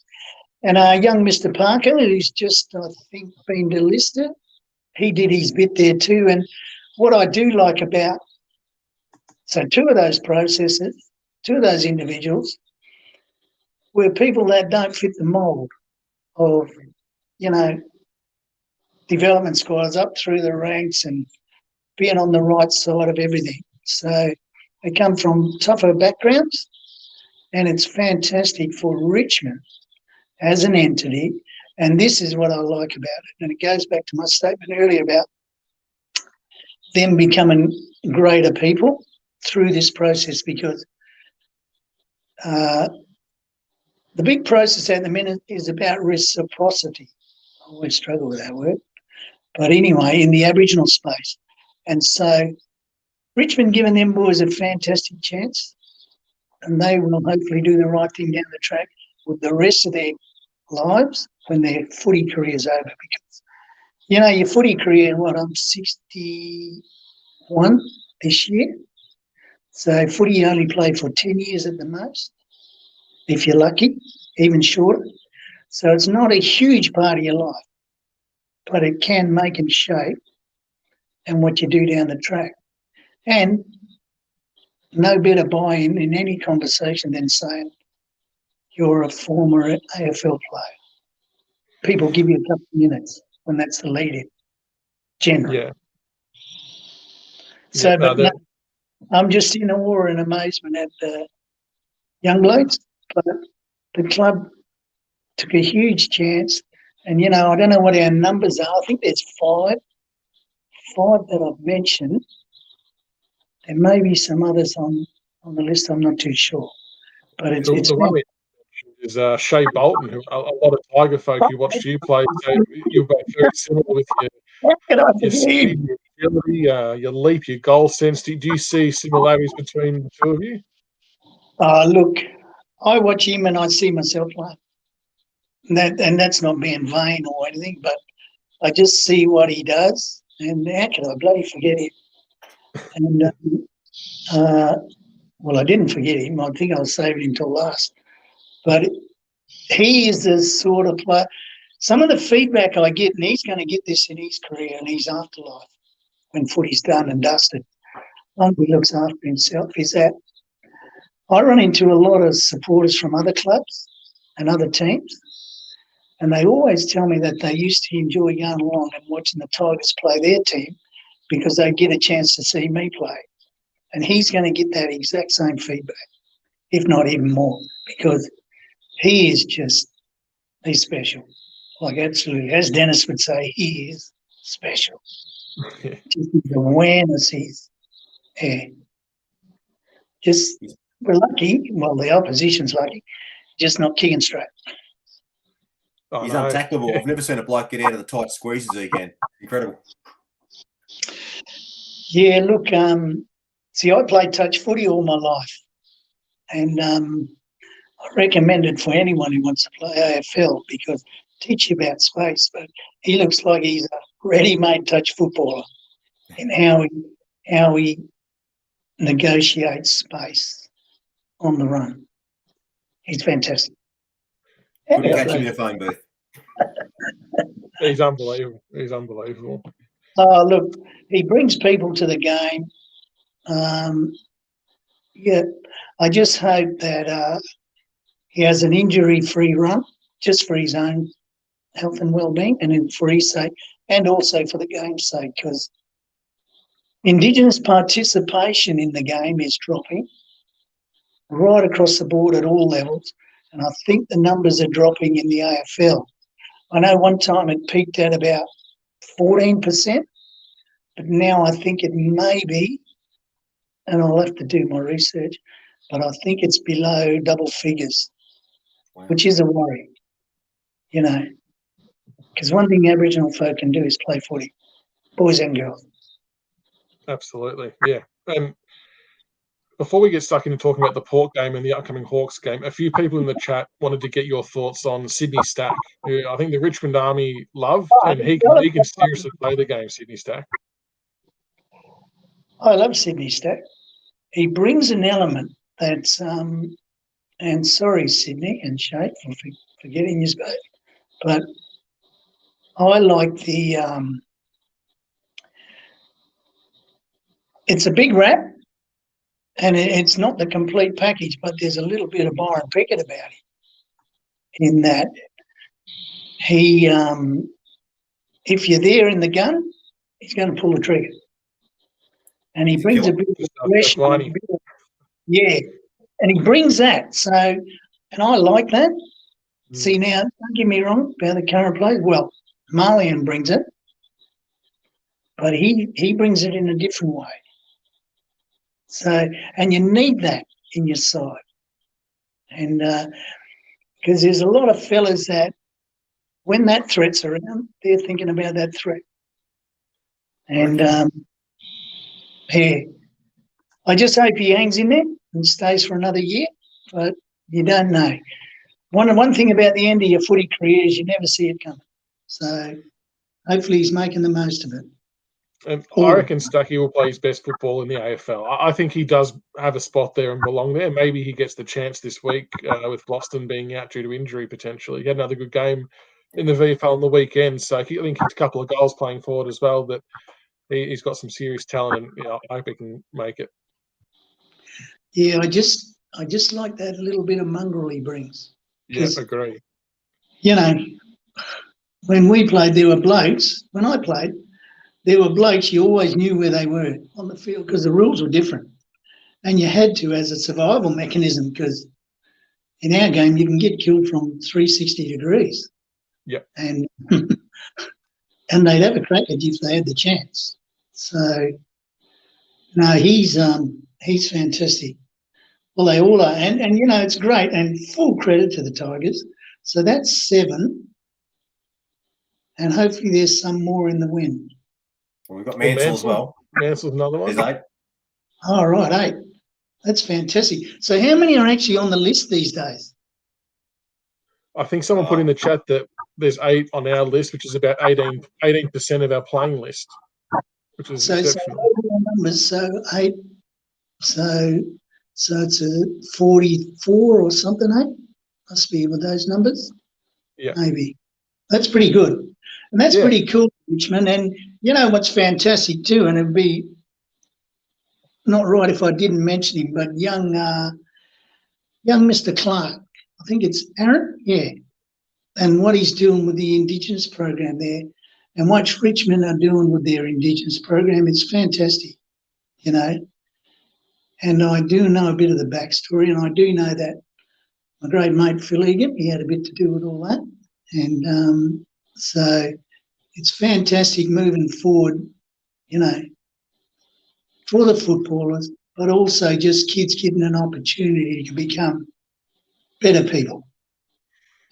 And young Mr. Parker, who's just, I think, been delisted, he did his bit there too. And what I do like about, so two of those processes, two of those individuals were people that don't fit the mould of, development squads up through the ranks and being on the right side of everything. So they come from tougher backgrounds, and it's fantastic for Richmond as an entity. And this is what I like about it. And it goes back to my statement earlier about them becoming greater people through this process, because the big process at the minute is about reciprocity. I always struggle with that word. But anyway, in the Aboriginal space. And so Richmond giving them boys a fantastic chance, and they will hopefully do the right thing down the track with the rest of their lives when their footy career is over. Because, your footy career, I'm 61 this year. So footy you only play for 10 years at the most, if you're lucky, even shorter. So it's not a huge part of your life, but it can make and shape and what you do down the track. And no better buy-in in any conversation than saying you're a former AFL player. People give you a couple of minutes when that's the lead-in, generally. Yeah. So, I'm just in awe and amazement at the young blokes, but the club took a huge chance. And, I don't know what our numbers are. I think there's five that I've mentioned. There may be some others on the list. I'm not too sure. But it's the one we mentioned is Shea Bolton, who a lot of Tiger folk who watched you play. So you're both very similar with How could I your forget speed, him? your agility, your leap, your goal sense. Do you see similarities between the two of you? Look, I watch him and I see myself playing. And that's not being vain or anything, but I just see what he does, and how can I bloody forget him? And well, I didn't forget him. I think I was saving him till last. But he is the sort of player. Some of the feedback I get, and he's going to get this in his career and his afterlife when footy's done and dusted. One he looks after himself is that I run into a lot of supporters from other clubs and other teams, and they always tell me that they used to enjoy going along and watching the Tigers play their team because they get a chance to see me play. And he's going to get that exact same feedback, if not even more, because he is just, he's special. Like, absolutely, as Dennis would say, he is special. Just his awareness is, yeah. Just, we're lucky, well, the opposition's lucky, just not kicking straight. He's untackleable. I've never seen a bloke get out of the tight squeezes he can. Incredible. Yeah, look, see, I played touch footy all my life, and I recommend it for anyone who wants to play AFL because it teaches you about space, but he looks like he's a ready-made touch footballer in how he negotiates space on the run. He's fantastic. Couldn't catch him in a phone booth. He's unbelievable. He's unbelievable. Look, he brings people to the game. Yeah, I just hope that he has an injury-free run just for his own health and well-being and for his sake and also for the game's sake because Indigenous participation in the game is dropping right across the board at all levels, and I think the numbers are dropping in the AFL. I know one time it peaked at about 14%, but now I think it may be, and I'll have to do my research, but I think it's below double figures, which is a worry, you know, because one thing Aboriginal folk can do is play footy, boys and girls. Absolutely, yeah. And before we get stuck into talking about the Port game and the upcoming Hawks game, a few people in the chat wanted to get your thoughts on Sydney Stack, who I think the Richmond Army love, and he can seriously play the game, Sydney Stack. I love Sydney Stack. He brings an element that's, and sorry, Sydney and Shay for forgetting his baby, but I like the, it's a big rap and it's not the complete package, but there's a little bit of Byron Pickett about him in that he, if you're there in the gun, he's going to pull the trigger. And he brings a bit of aggression. Yeah, and he brings that. So, and I like that. See, now, don't get me wrong about the current players. Well, Marlian brings it, but he brings it in a different way. So, and you need that in your side. And because there's a lot of fellas that when that threat's around, they're thinking about that threat. And, yeah, I just hope he hangs in there and stays for another year, but you don't know. One thing about the end of your footy career is you never see it coming. So hopefully he's making the most of it. And I reckon Stacky will play his best football in the AFL. I think he does have a spot there and belong there. Maybe he gets the chance this week with Boston being out due to injury potentially. He had another good game in the VFL on the weekend, so I think he kicked a couple of goals playing forward as well. But he's got some serious talent, and I hope he can make it. Yeah, I just like that little bit of mongrel he brings. Yeah, agree. You know, when we played, there were blokes. When I played, there were blokes you always knew where they were on the field because the rules were different. And you had to as a survival mechanism because in our game you can get killed from 360 degrees. Yep. And and they'd have a crack at you if they had the chance. So, no, he's fantastic. Well, they all are. And you know, it's great and full credit to the Tigers. So that's 7. And hopefully there's some more in the wind. Well, we've got Or Mansell as well. Mansell's another one. There's 8. All right, 8. That's fantastic. So how many are actually on the list these days? I think someone put in the chat that there's 8 on our list, which is about 18% of our playing list, which is exceptional. So numbers, so 8. So it's a 44 or something, 8? Must be with those numbers. Yeah. Maybe. That's pretty good. And that's pretty cool, Richmond. And you know what's fantastic too, and it'd be not right if I didn't mention him, but young Mr. Clark, I think it's Aaron, yeah, and what he's doing with the Indigenous program there, and what Richmond are doing with their Indigenous program, it's fantastic, you know. And I do know a bit of the backstory, and I do know that my great mate Phil Egan, he had a bit to do with all that, and so it's fantastic moving forward, you know, for the footballers, but also just kids getting an opportunity to become better people.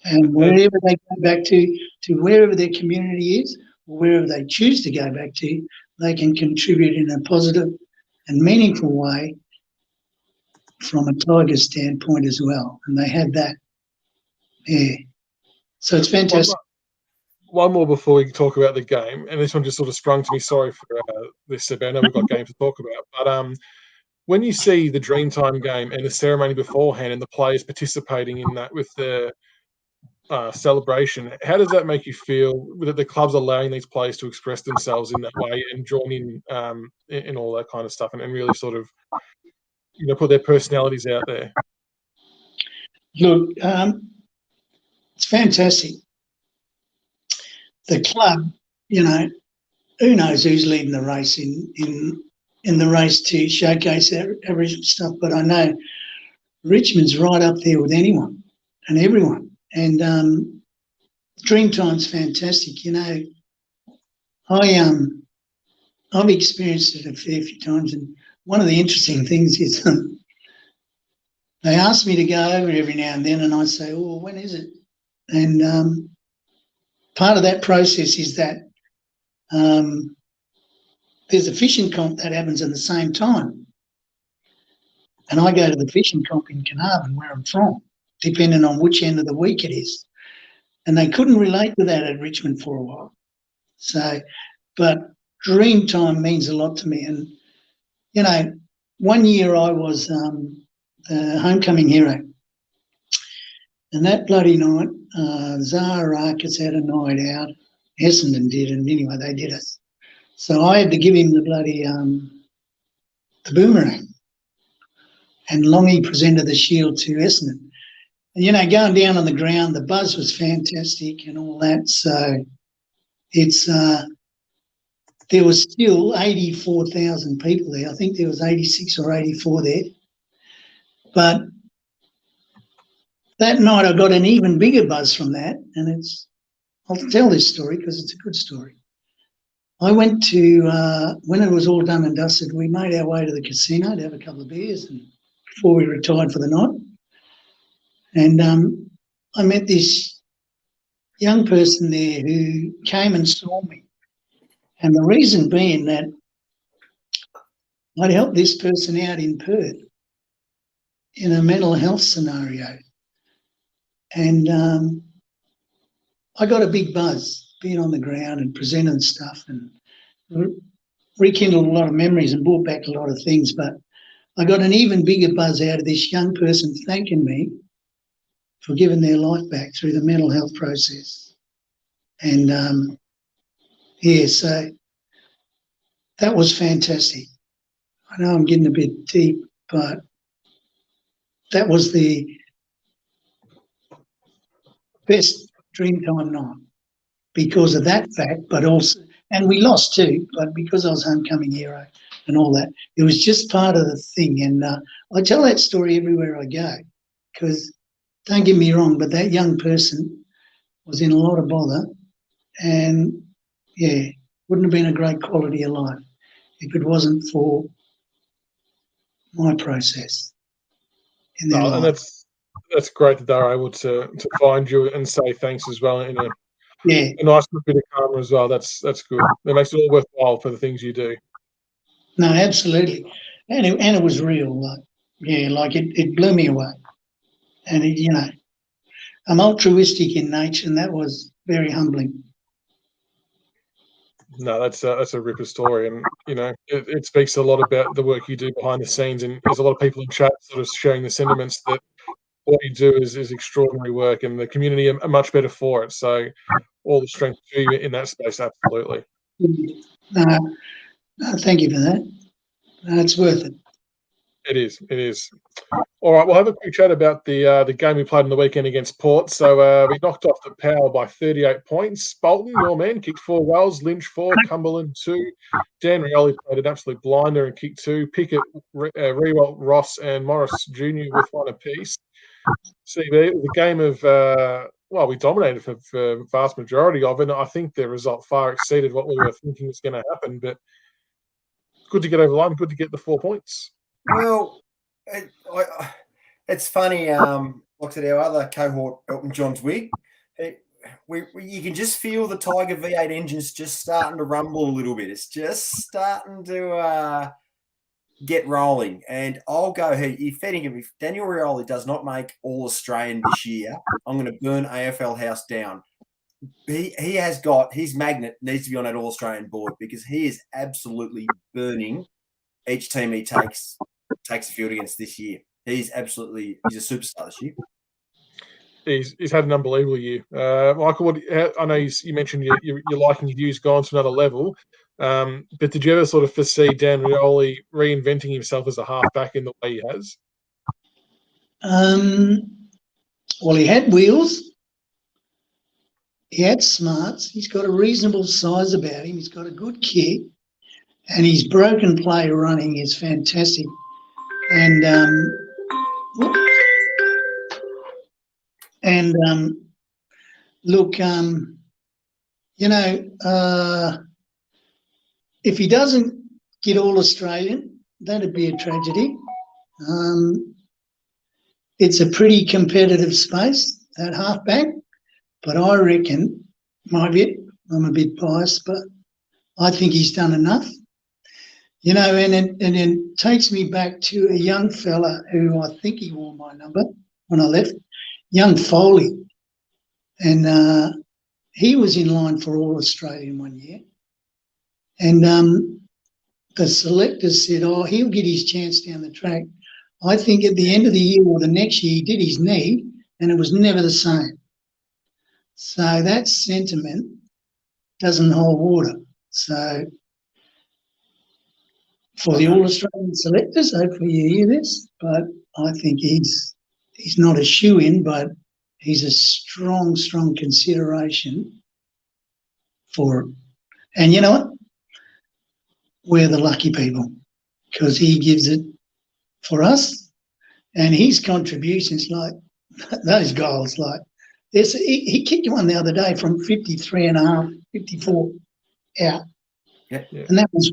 And wherever they go back to wherever their community is, or wherever they choose to go back to, they can contribute in a positive and meaningful way from a Tiger standpoint as well. And they have that. Yeah. So it's fantastic. One more before we talk about the game, and this one just sort of sprung to me. Sorry for this, Seb. I know we've got games to talk about, but when you see the Dreamtime game and the ceremony beforehand and the players participating in that with the celebration, how does that make you feel that the club's allowing these players to express themselves in that way and join in all that kind of stuff and really sort of, you know, put their personalities out there? Look, it's fantastic. The club, you know, who knows who's leading the race in the race to showcase our Aboriginal stuff, but I know Richmond's right up there with anyone and everyone. And Dreamtime's fantastic. You know, I've experienced it a fair few times, and one of the interesting things is they ask me to go over every now and then, and I say, "Oh, when is it?" And part of that process is that there's a fishing comp that happens at the same time, and I go to the fishing comp in Carnarvon, where I'm from, depending on which end of the week it is. And they couldn't relate to that at Richmond for a while. So, but Dreamtime means a lot to me. And, you know, one year I was the homecoming hero. And that bloody night, Zara Arcus had a night out. Essendon did, and anyway, they did us. So I had to give him the bloody the boomerang. And Longy presented the shield to Essendon. And, you know, going down on the ground, the buzz was fantastic and all that. So it's there was still 84,000 people there. I think there was 86 or 84 there. But that night I got an even bigger buzz from that, and I'll tell this story because it's a good story. I went to, when it was all done and dusted, we made our way to the casino to have a couple of beers and before we retired for the night. And I met this young person there who came and saw me. And the reason being that I'd helped this person out in Perth in a mental health scenario. And I got a big buzz being on the ground and presenting stuff and rekindled a lot of memories and brought back a lot of things. But I got an even bigger buzz out of this young person thanking me for giving their life back through the mental health process. And, yeah, so that was fantastic. I know I'm getting a bit deep, but that was the best Dreamtime night because of that fact, but also, and we lost too, but because I was homecoming hero and all that, it was just part of the thing. And I tell that story everywhere I go because don't get me wrong, but that young person was in a lot of bother and, yeah, wouldn't have been a great quality of life if it wasn't for my process in their life. And that's great that they're able to find you and say thanks as well in Yeah, a nice little bit of karma as well. That's good. It makes it all worthwhile for the things you do. no, absolutely. And it was real. Like, yeah, like it blew me away. And, I'm altruistic in nature, and that was very humbling. No, that's a ripper story, and it speaks a lot about the work you do behind the scenes. And there's a lot of people in chat sort of sharing the sentiments that what you do is extraordinary work, and the community are much better for it. So, all the strength to you in that space, absolutely. No, thank you for that. No, it's worth it. It is. It is. All right, we'll have a quick chat about the game we played on the weekend against Port. So we knocked off the Power by 38 points. Bolton, your man, kicked 4 goals. Lynch 4, Cumberland 2. Dan Rioli played an absolute blinder and kicked 2. Pickett, Rewalt, Ross, and Morris Jr. with 1 apiece. CB, it was a game of we dominated for the vast majority of it. I think the result far exceeded what we were thinking was going to happen. But good to get over the line. Good to get the 4 points. Well, it's funny. Looked at our other cohort, Elton John's wig. You can just feel the Tiger V8 engines just starting to rumble a little bit. It's just starting to get rolling. And I'll go here. If Daniel Rioli does not make All Australian this year, I'm going to burn AFL House down. He has got his magnet needs to be on that All Australian board because he is absolutely burning each team he takes the field against this year. He's a superstar this year. He's had an unbelievable year. Michael, I know you mentioned you're liking his views gone to another level, but did you ever sort of foresee Dan Rioli reinventing himself as a halfback in the way he has? Well, he had wheels. He had smarts. He's got a reasonable size about him. He's got a good kick. And his broken play running is fantastic. And look, if he doesn't get All Australian, that'd be a tragedy. It's a pretty competitive space, that halfback, but I reckon, I'm a bit biased, but I think he's done enough. And it takes me back to a young fella who I think he wore my number when I left, young Foley. And he was in line for All Australian one year. And the selectors said, he'll get his chance down the track. I think at the end of the year or the next year, he did his knee and it was never the same. So that sentiment doesn't hold water. So for the All-Australian selectors, hopefully you hear this, but I think he's not a shoo-in, but he's a strong, strong consideration for it. And you know what? We're the lucky people because he gives it for us, and his contributions, like those goals, like he kicked one the other day from 53.5, 54 out. Yeah. And that was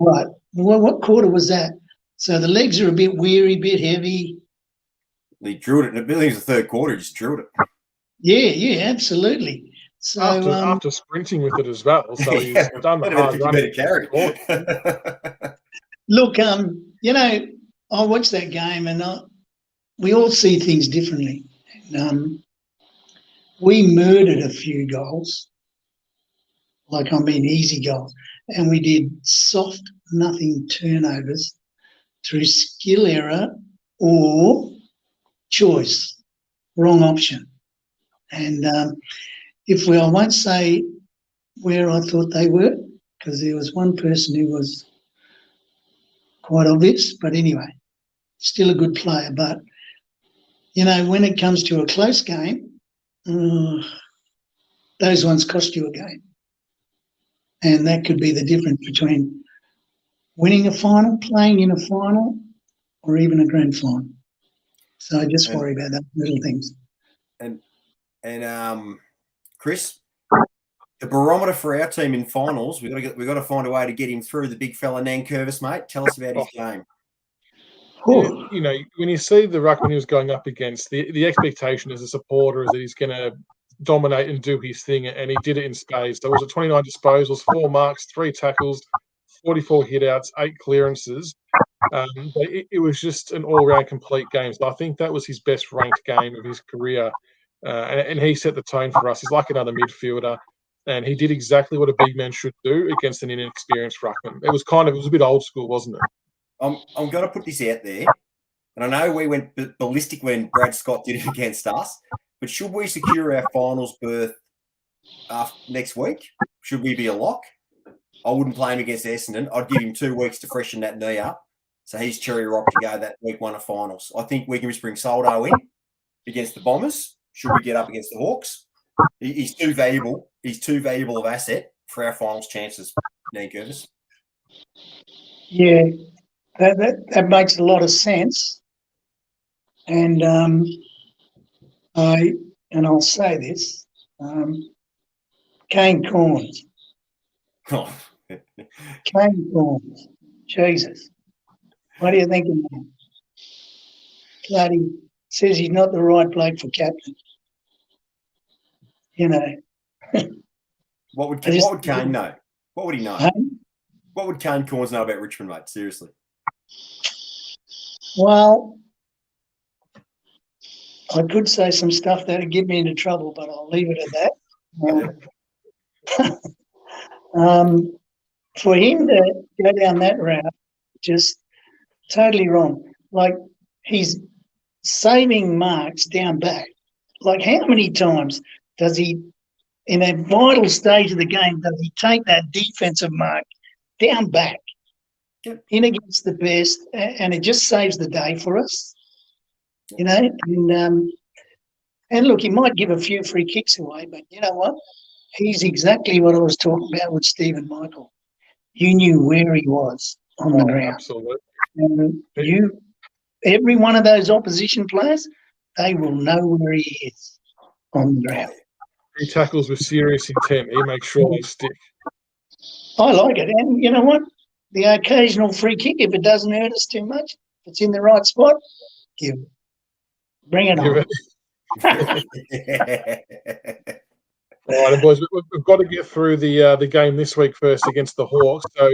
what quarter was that? So the legs are a bit weary, a bit heavy. He drilled it. I believe it was the third quarter. He just drilled it. Yeah, absolutely. So after sprinting with it as well, so he's done the hard running. Carry. Look, I watched that game, and we all see things differently. We murdered a few goals, easy goals, and we did soft, nothing turnovers through skill error or choice, wrong option. And I won't say where I thought they were, because there was one person who was quite obvious, but anyway, still a good player. But, when it comes to a close game, those ones cost you a game. And that could be the difference between winning a final, playing in a final, or even a grand final. So I just worry about those little things. And Chris, the barometer for our team in finals, we've got to find a way to get him through. The big fella Nankervis, mate. Tell us about his game. When you see the ruck when he was going up against, the expectation as a supporter is that he's going to dominate and do his thing, and he did it in spades. So was it 29 disposals, 4 marks, 3 tackles, 44 hitouts, 8 clearances. But it was just an all-round complete game. So I think that was his best ranked game of his career, and he set the tone for us. He's like another midfielder, and he did exactly what a big man should do against an inexperienced ruckman. It was a bit old school, wasn't it? I'm going to put this out there, and I know we went ballistic when Brad Scott did it against us, but should we secure our finals berth next week? Should we be a lock? I wouldn't play him against Essendon. I'd give him 2 weeks to freshen that knee up, so he's cherry ripe to go that week 1 of finals. I think we can just bring Soldo in against the Bombers. Should we get up against the Hawks? He's too valuable. He's too valuable of asset for our finals chances, Ian Curtis. Yeah, that makes a lot of sense. And I'll say this, Kane Corns. Oh. Kane Corns. Jesus. What do you think of that? Bloody says he's not the right bloke for captain. You know. What would Kane know? What would he know? Huh? What would Kane Corns know about Richmond, mate? Seriously. Well, I could say some stuff that would get me into trouble, but I'll leave it at that. For him to go down that route, just totally wrong. Like, he's saving marks down back. Like, how many times does he, in a vital stage of the game, does he take that defensive mark down back, in against the best, and it just saves the day for us, you know? And look, he might give a few free kicks away, but you know what? He's exactly what I was talking about with Stephen Michael. You knew where he was on the ground. Absolutely. And every one of those opposition players, they will know where he is on the ground. He tackles with serious intent. He makes sure they stick. I like it. And you know what? The occasional free kick, if it doesn't hurt us too much, if it's in the right spot, give it. Bring it on. All right, boys, we've got to get through the game this week first against the Hawks. So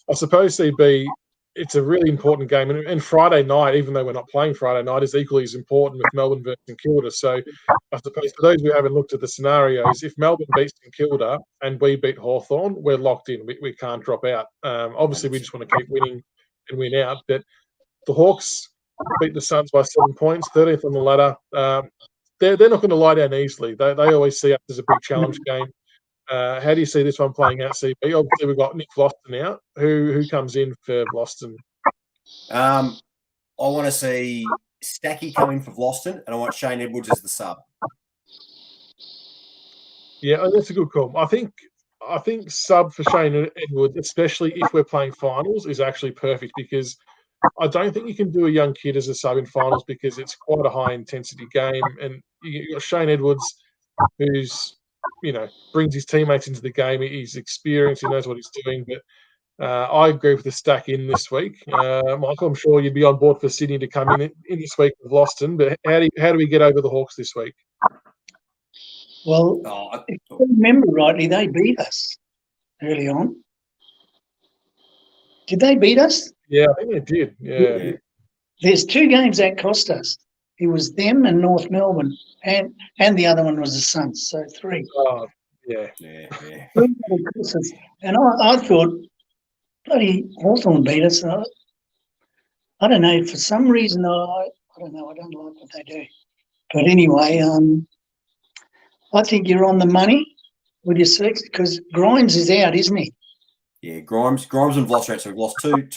I suppose, CB, it's a really important game. And Friday night, even though we're not playing Friday night, is equally as important with Melbourne versus St Kilda. So I suppose for those who haven't looked at the scenarios, if Melbourne beats St Kilda and we beat Hawthorn, we're locked in. We can't drop out. Obviously, we just want to keep winning and win out. But the Hawks beat the Suns by 7 points, 13th on the ladder. They're not going to lie down easily. They always see us as a big challenge game. How do you see this one playing out, CB? Obviously, we've got Nick Vlauston out. Who comes in for Vlauston? I want to see Stacky come in for Vlauston, and I want Shane Edwards as the sub. Yeah, that's a good call. I think sub for Shane Edwards, especially if we're playing finals, is actually perfect because I don't think you can do a young kid as a sub in finals because it's quite a high-intensity game. And you got Shane Edwards, who's, brings his teammates into the game. He's experienced. He knows what he's doing. But I agree with the stack in this week. Michael, I'm sure you'd be on board for Sydney to come in this week with Vlauston. But how do we get over the Hawks this week? Well, if I remember rightly, they beat us early on. Did they beat us? Yeah, I think they did. Yeah. There's 2 games that cost us. It was them and North Melbourne, and the other one was the Suns, so 3. Oh, yeah. And I thought, bloody Hawthorn beat us. I don't know, for some reason, I don't know, I don't like what they do. But anyway, I think you're on the money with your six because Grimes is out, isn't he? Yeah, Grimes and Vlossrat, so we've lost two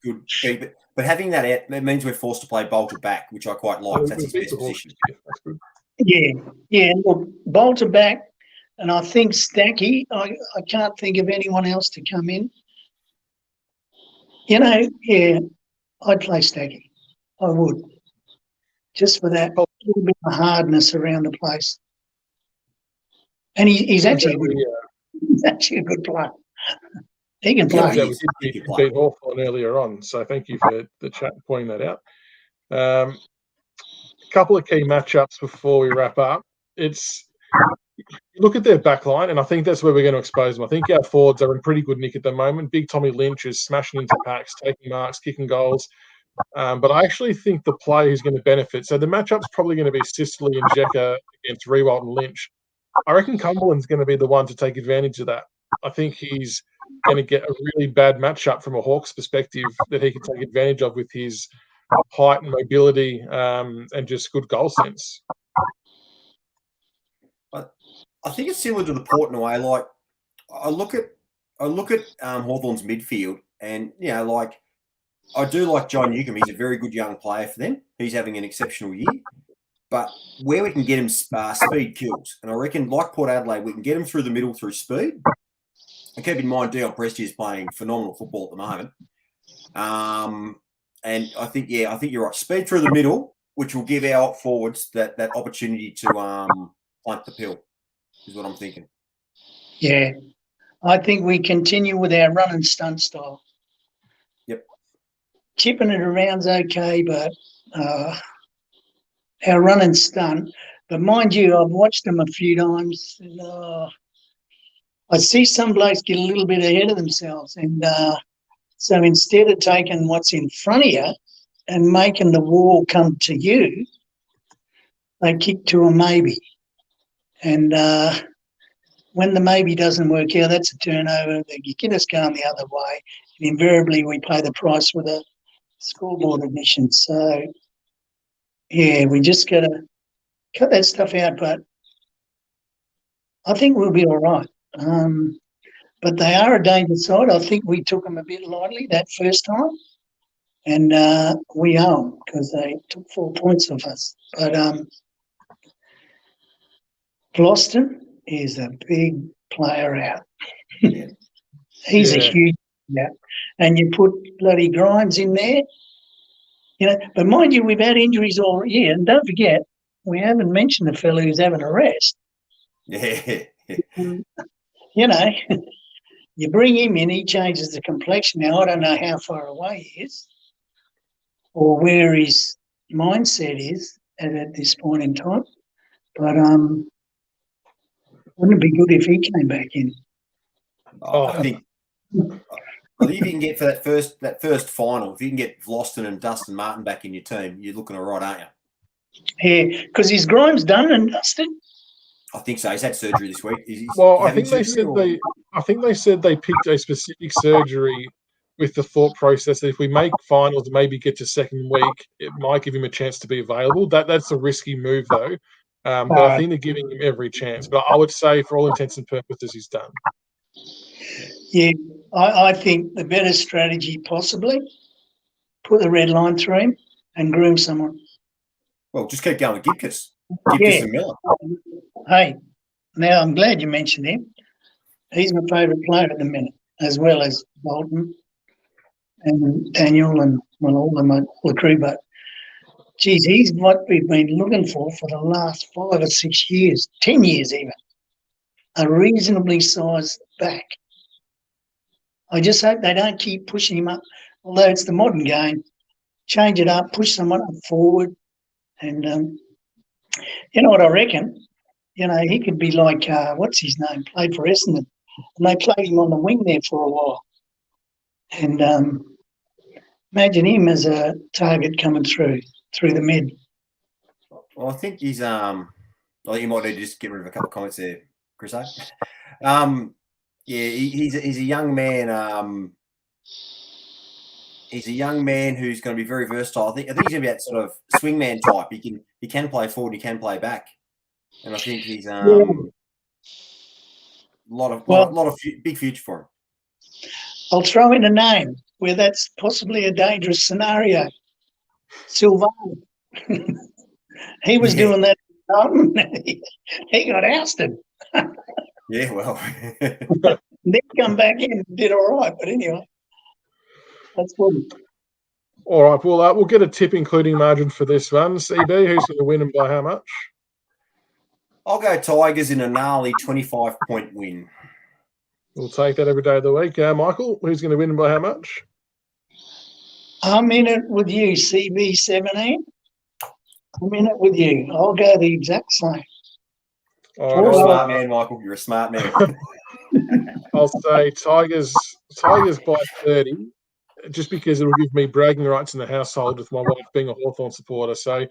good feet. But having that out, that means we're forced to play Bolter back, which I quite like. That's his best position. Yeah. Look, Bolter back, and I think Stacky. I can't think of anyone else to come in. I'd play Stacky. I would, just for that little bit of hardness around the place. And he's actually a good player. He can play. Yeah, we did beat Hawthorn earlier on, so thank you for the chat pointing that out. A couple of key matchups before we wrap up. It's look at their back line, and I think that's where we're going to expose them. I think our forwards are in pretty good nick at the moment. Big Tommy Lynch is smashing into packs, taking marks, kicking goals. But I actually think the player who's going to benefit, so the matchup's probably going to be Sicily and Jekka against Rewalt and Lynch. I reckon Cumberland's going to be the one to take advantage of that. I think he's going to get a really bad matchup from a Hawks perspective that he can take advantage of with his height and mobility and just good goal sense. I think it's similar to the Port in a way. Like I look at Hawthorn's midfield, and like I do like John Newcomb. He's a very good young player for them. He's having an exceptional year. But where we can get him, speed kills. And I reckon, like Port Adelaide, we can get him through the middle through speed. And keep in mind, Dion Presti is playing phenomenal football at the moment. And I think you're right. Speed through the middle, which will give our forwards that opportunity to punt the pill, is what I'm thinking. Yeah. I think we continue with our run and stunt style. Yep. Chipping it around's okay, but our run and stunt. But mind you, I've watched them a few times, and I see some blokes get a little bit ahead of themselves. And so instead of taking what's in front of you and making the wall come to you, they kick to a maybe. And when the maybe doesn't work out, that's a turnover. You get us going the other way. And invariably, we pay the price with a scoreboard admission. So, yeah, we just got to cut that stuff out. But I think we'll be all right. But they are a dangerous side. I think we took them a bit lightly that first time. And we owe them because they took 4 points off us. But Gloston is a big player out. He's a huge player. And you put bloody Grimes in there. But mind you, we've had injuries all year. And don't forget, we haven't mentioned the fellow who's having a rest. Yeah. You bring him in, he changes the complexion. Now, I don't know how far away he is or where his mindset is at this point in time. But wouldn't it be good if he came back in? I think if you can get for that first final, if you can get Vlosten and Dustin Martin back in your team, you're looking all right, aren't you? Yeah, because his Grimes done and dusted. I think so. He's had surgery this week. I think they said they picked a specific surgery with the thought process that if we make finals and maybe get to second week, it might give him a chance to be available. That's a risky move though. But I think they're giving him every chance. But I would say, for all intents and purposes, he's done. Yeah, I think the better strategy possibly, put the red line through him and groom someone. Well, just keep going with Gibcus. Gibcus and Miller. Hey, now I'm glad you mentioned him. He's my favourite player at the minute, as well as Bolton and Daniel and all the crew. But, geez, he's what we've been looking for the last 5 or 6 years, 10 years even. A reasonably sized back. I just hope they don't keep pushing him up, although it's the modern game. Change it up, push someone up forward. And you know what I reckon? He could be like, what's his name, played for Essendon. And they played him on the wing there for a while. And imagine him as a target coming through the mid. Well, I think he's I think you might need to just get rid of a couple of comments there, Chris. He's a young man. He's a young man who's going to be very versatile. I think he's going to be that sort of swingman type. He can play forward, he can play back, and I think he's a lot of big future for him. I'll throw in a name where that's possibly a dangerous scenario. Silvano. He was doing that. He got ousted. Yeah, well. Then come back in and did all right. But anyway, that's good. All right, we'll get a tip including margin for this one. CB, who's going to win and by how much? I'll go Tigers in a gnarly 25-point win. We'll take that every day of the week. Michael, who's going to win and by how much? I'm in it with you, CB17. I'm in it with you. I'll go the exact same. All You're a right, smart man, Michael. You're a smart man. I'll say Tigers by 30, just because it'll give me bragging rights in the household with my wife being a Hawthorn supporter. So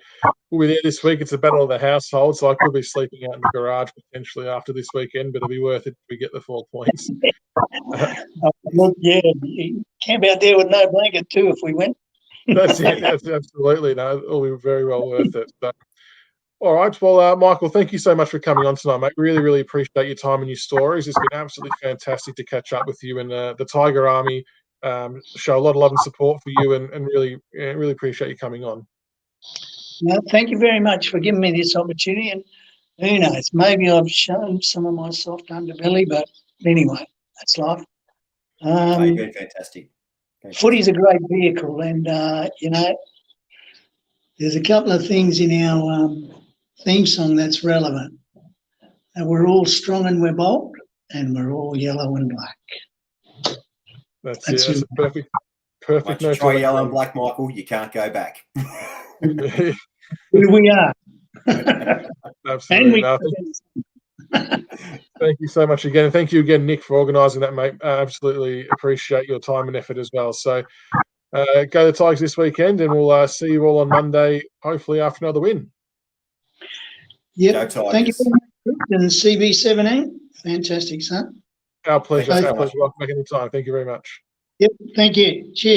we'll be there this week. It's a battle of the household, so I could be sleeping out in the garage potentially after this weekend, but it'll be worth it if we get the 4 points. Look, yeah, you camp out there with no blanket too if we win. That's it. That's absolutely. No, it'll be very well worth it. So, all right. Well, Michael, thank you so much for coming on tonight, mate. Really, really appreciate your time and your stories. It's been absolutely fantastic to catch up with you, and the Tiger Army show a lot of love and support for you, and really, really appreciate you coming on. No, thank you very much for giving me this opportunity. And who knows, maybe I've shown some of my soft underbelly, but anyway, that's life. You've been fantastic. Footy's a great vehicle, and there's a couple of things in our theme song that's relevant. And we're all strong and we're bold, and we're all yellow and black. That's it. That's a perfect Once you note. try yellow and black, Michael, you can't go back. Here we are. Absolutely. Thank you so much again. And thank you again, Nick, for organising that, mate. Absolutely appreciate your time and effort as well. So go the Tigers this weekend, and we'll see you all on Monday, hopefully after another win. Yep. Thank you very much. And CB17, fantastic, son. Our pleasure. Thank you Our so much. pleasure. Welcome back any time. Thank you very much. Yep. Thank you. Cheers.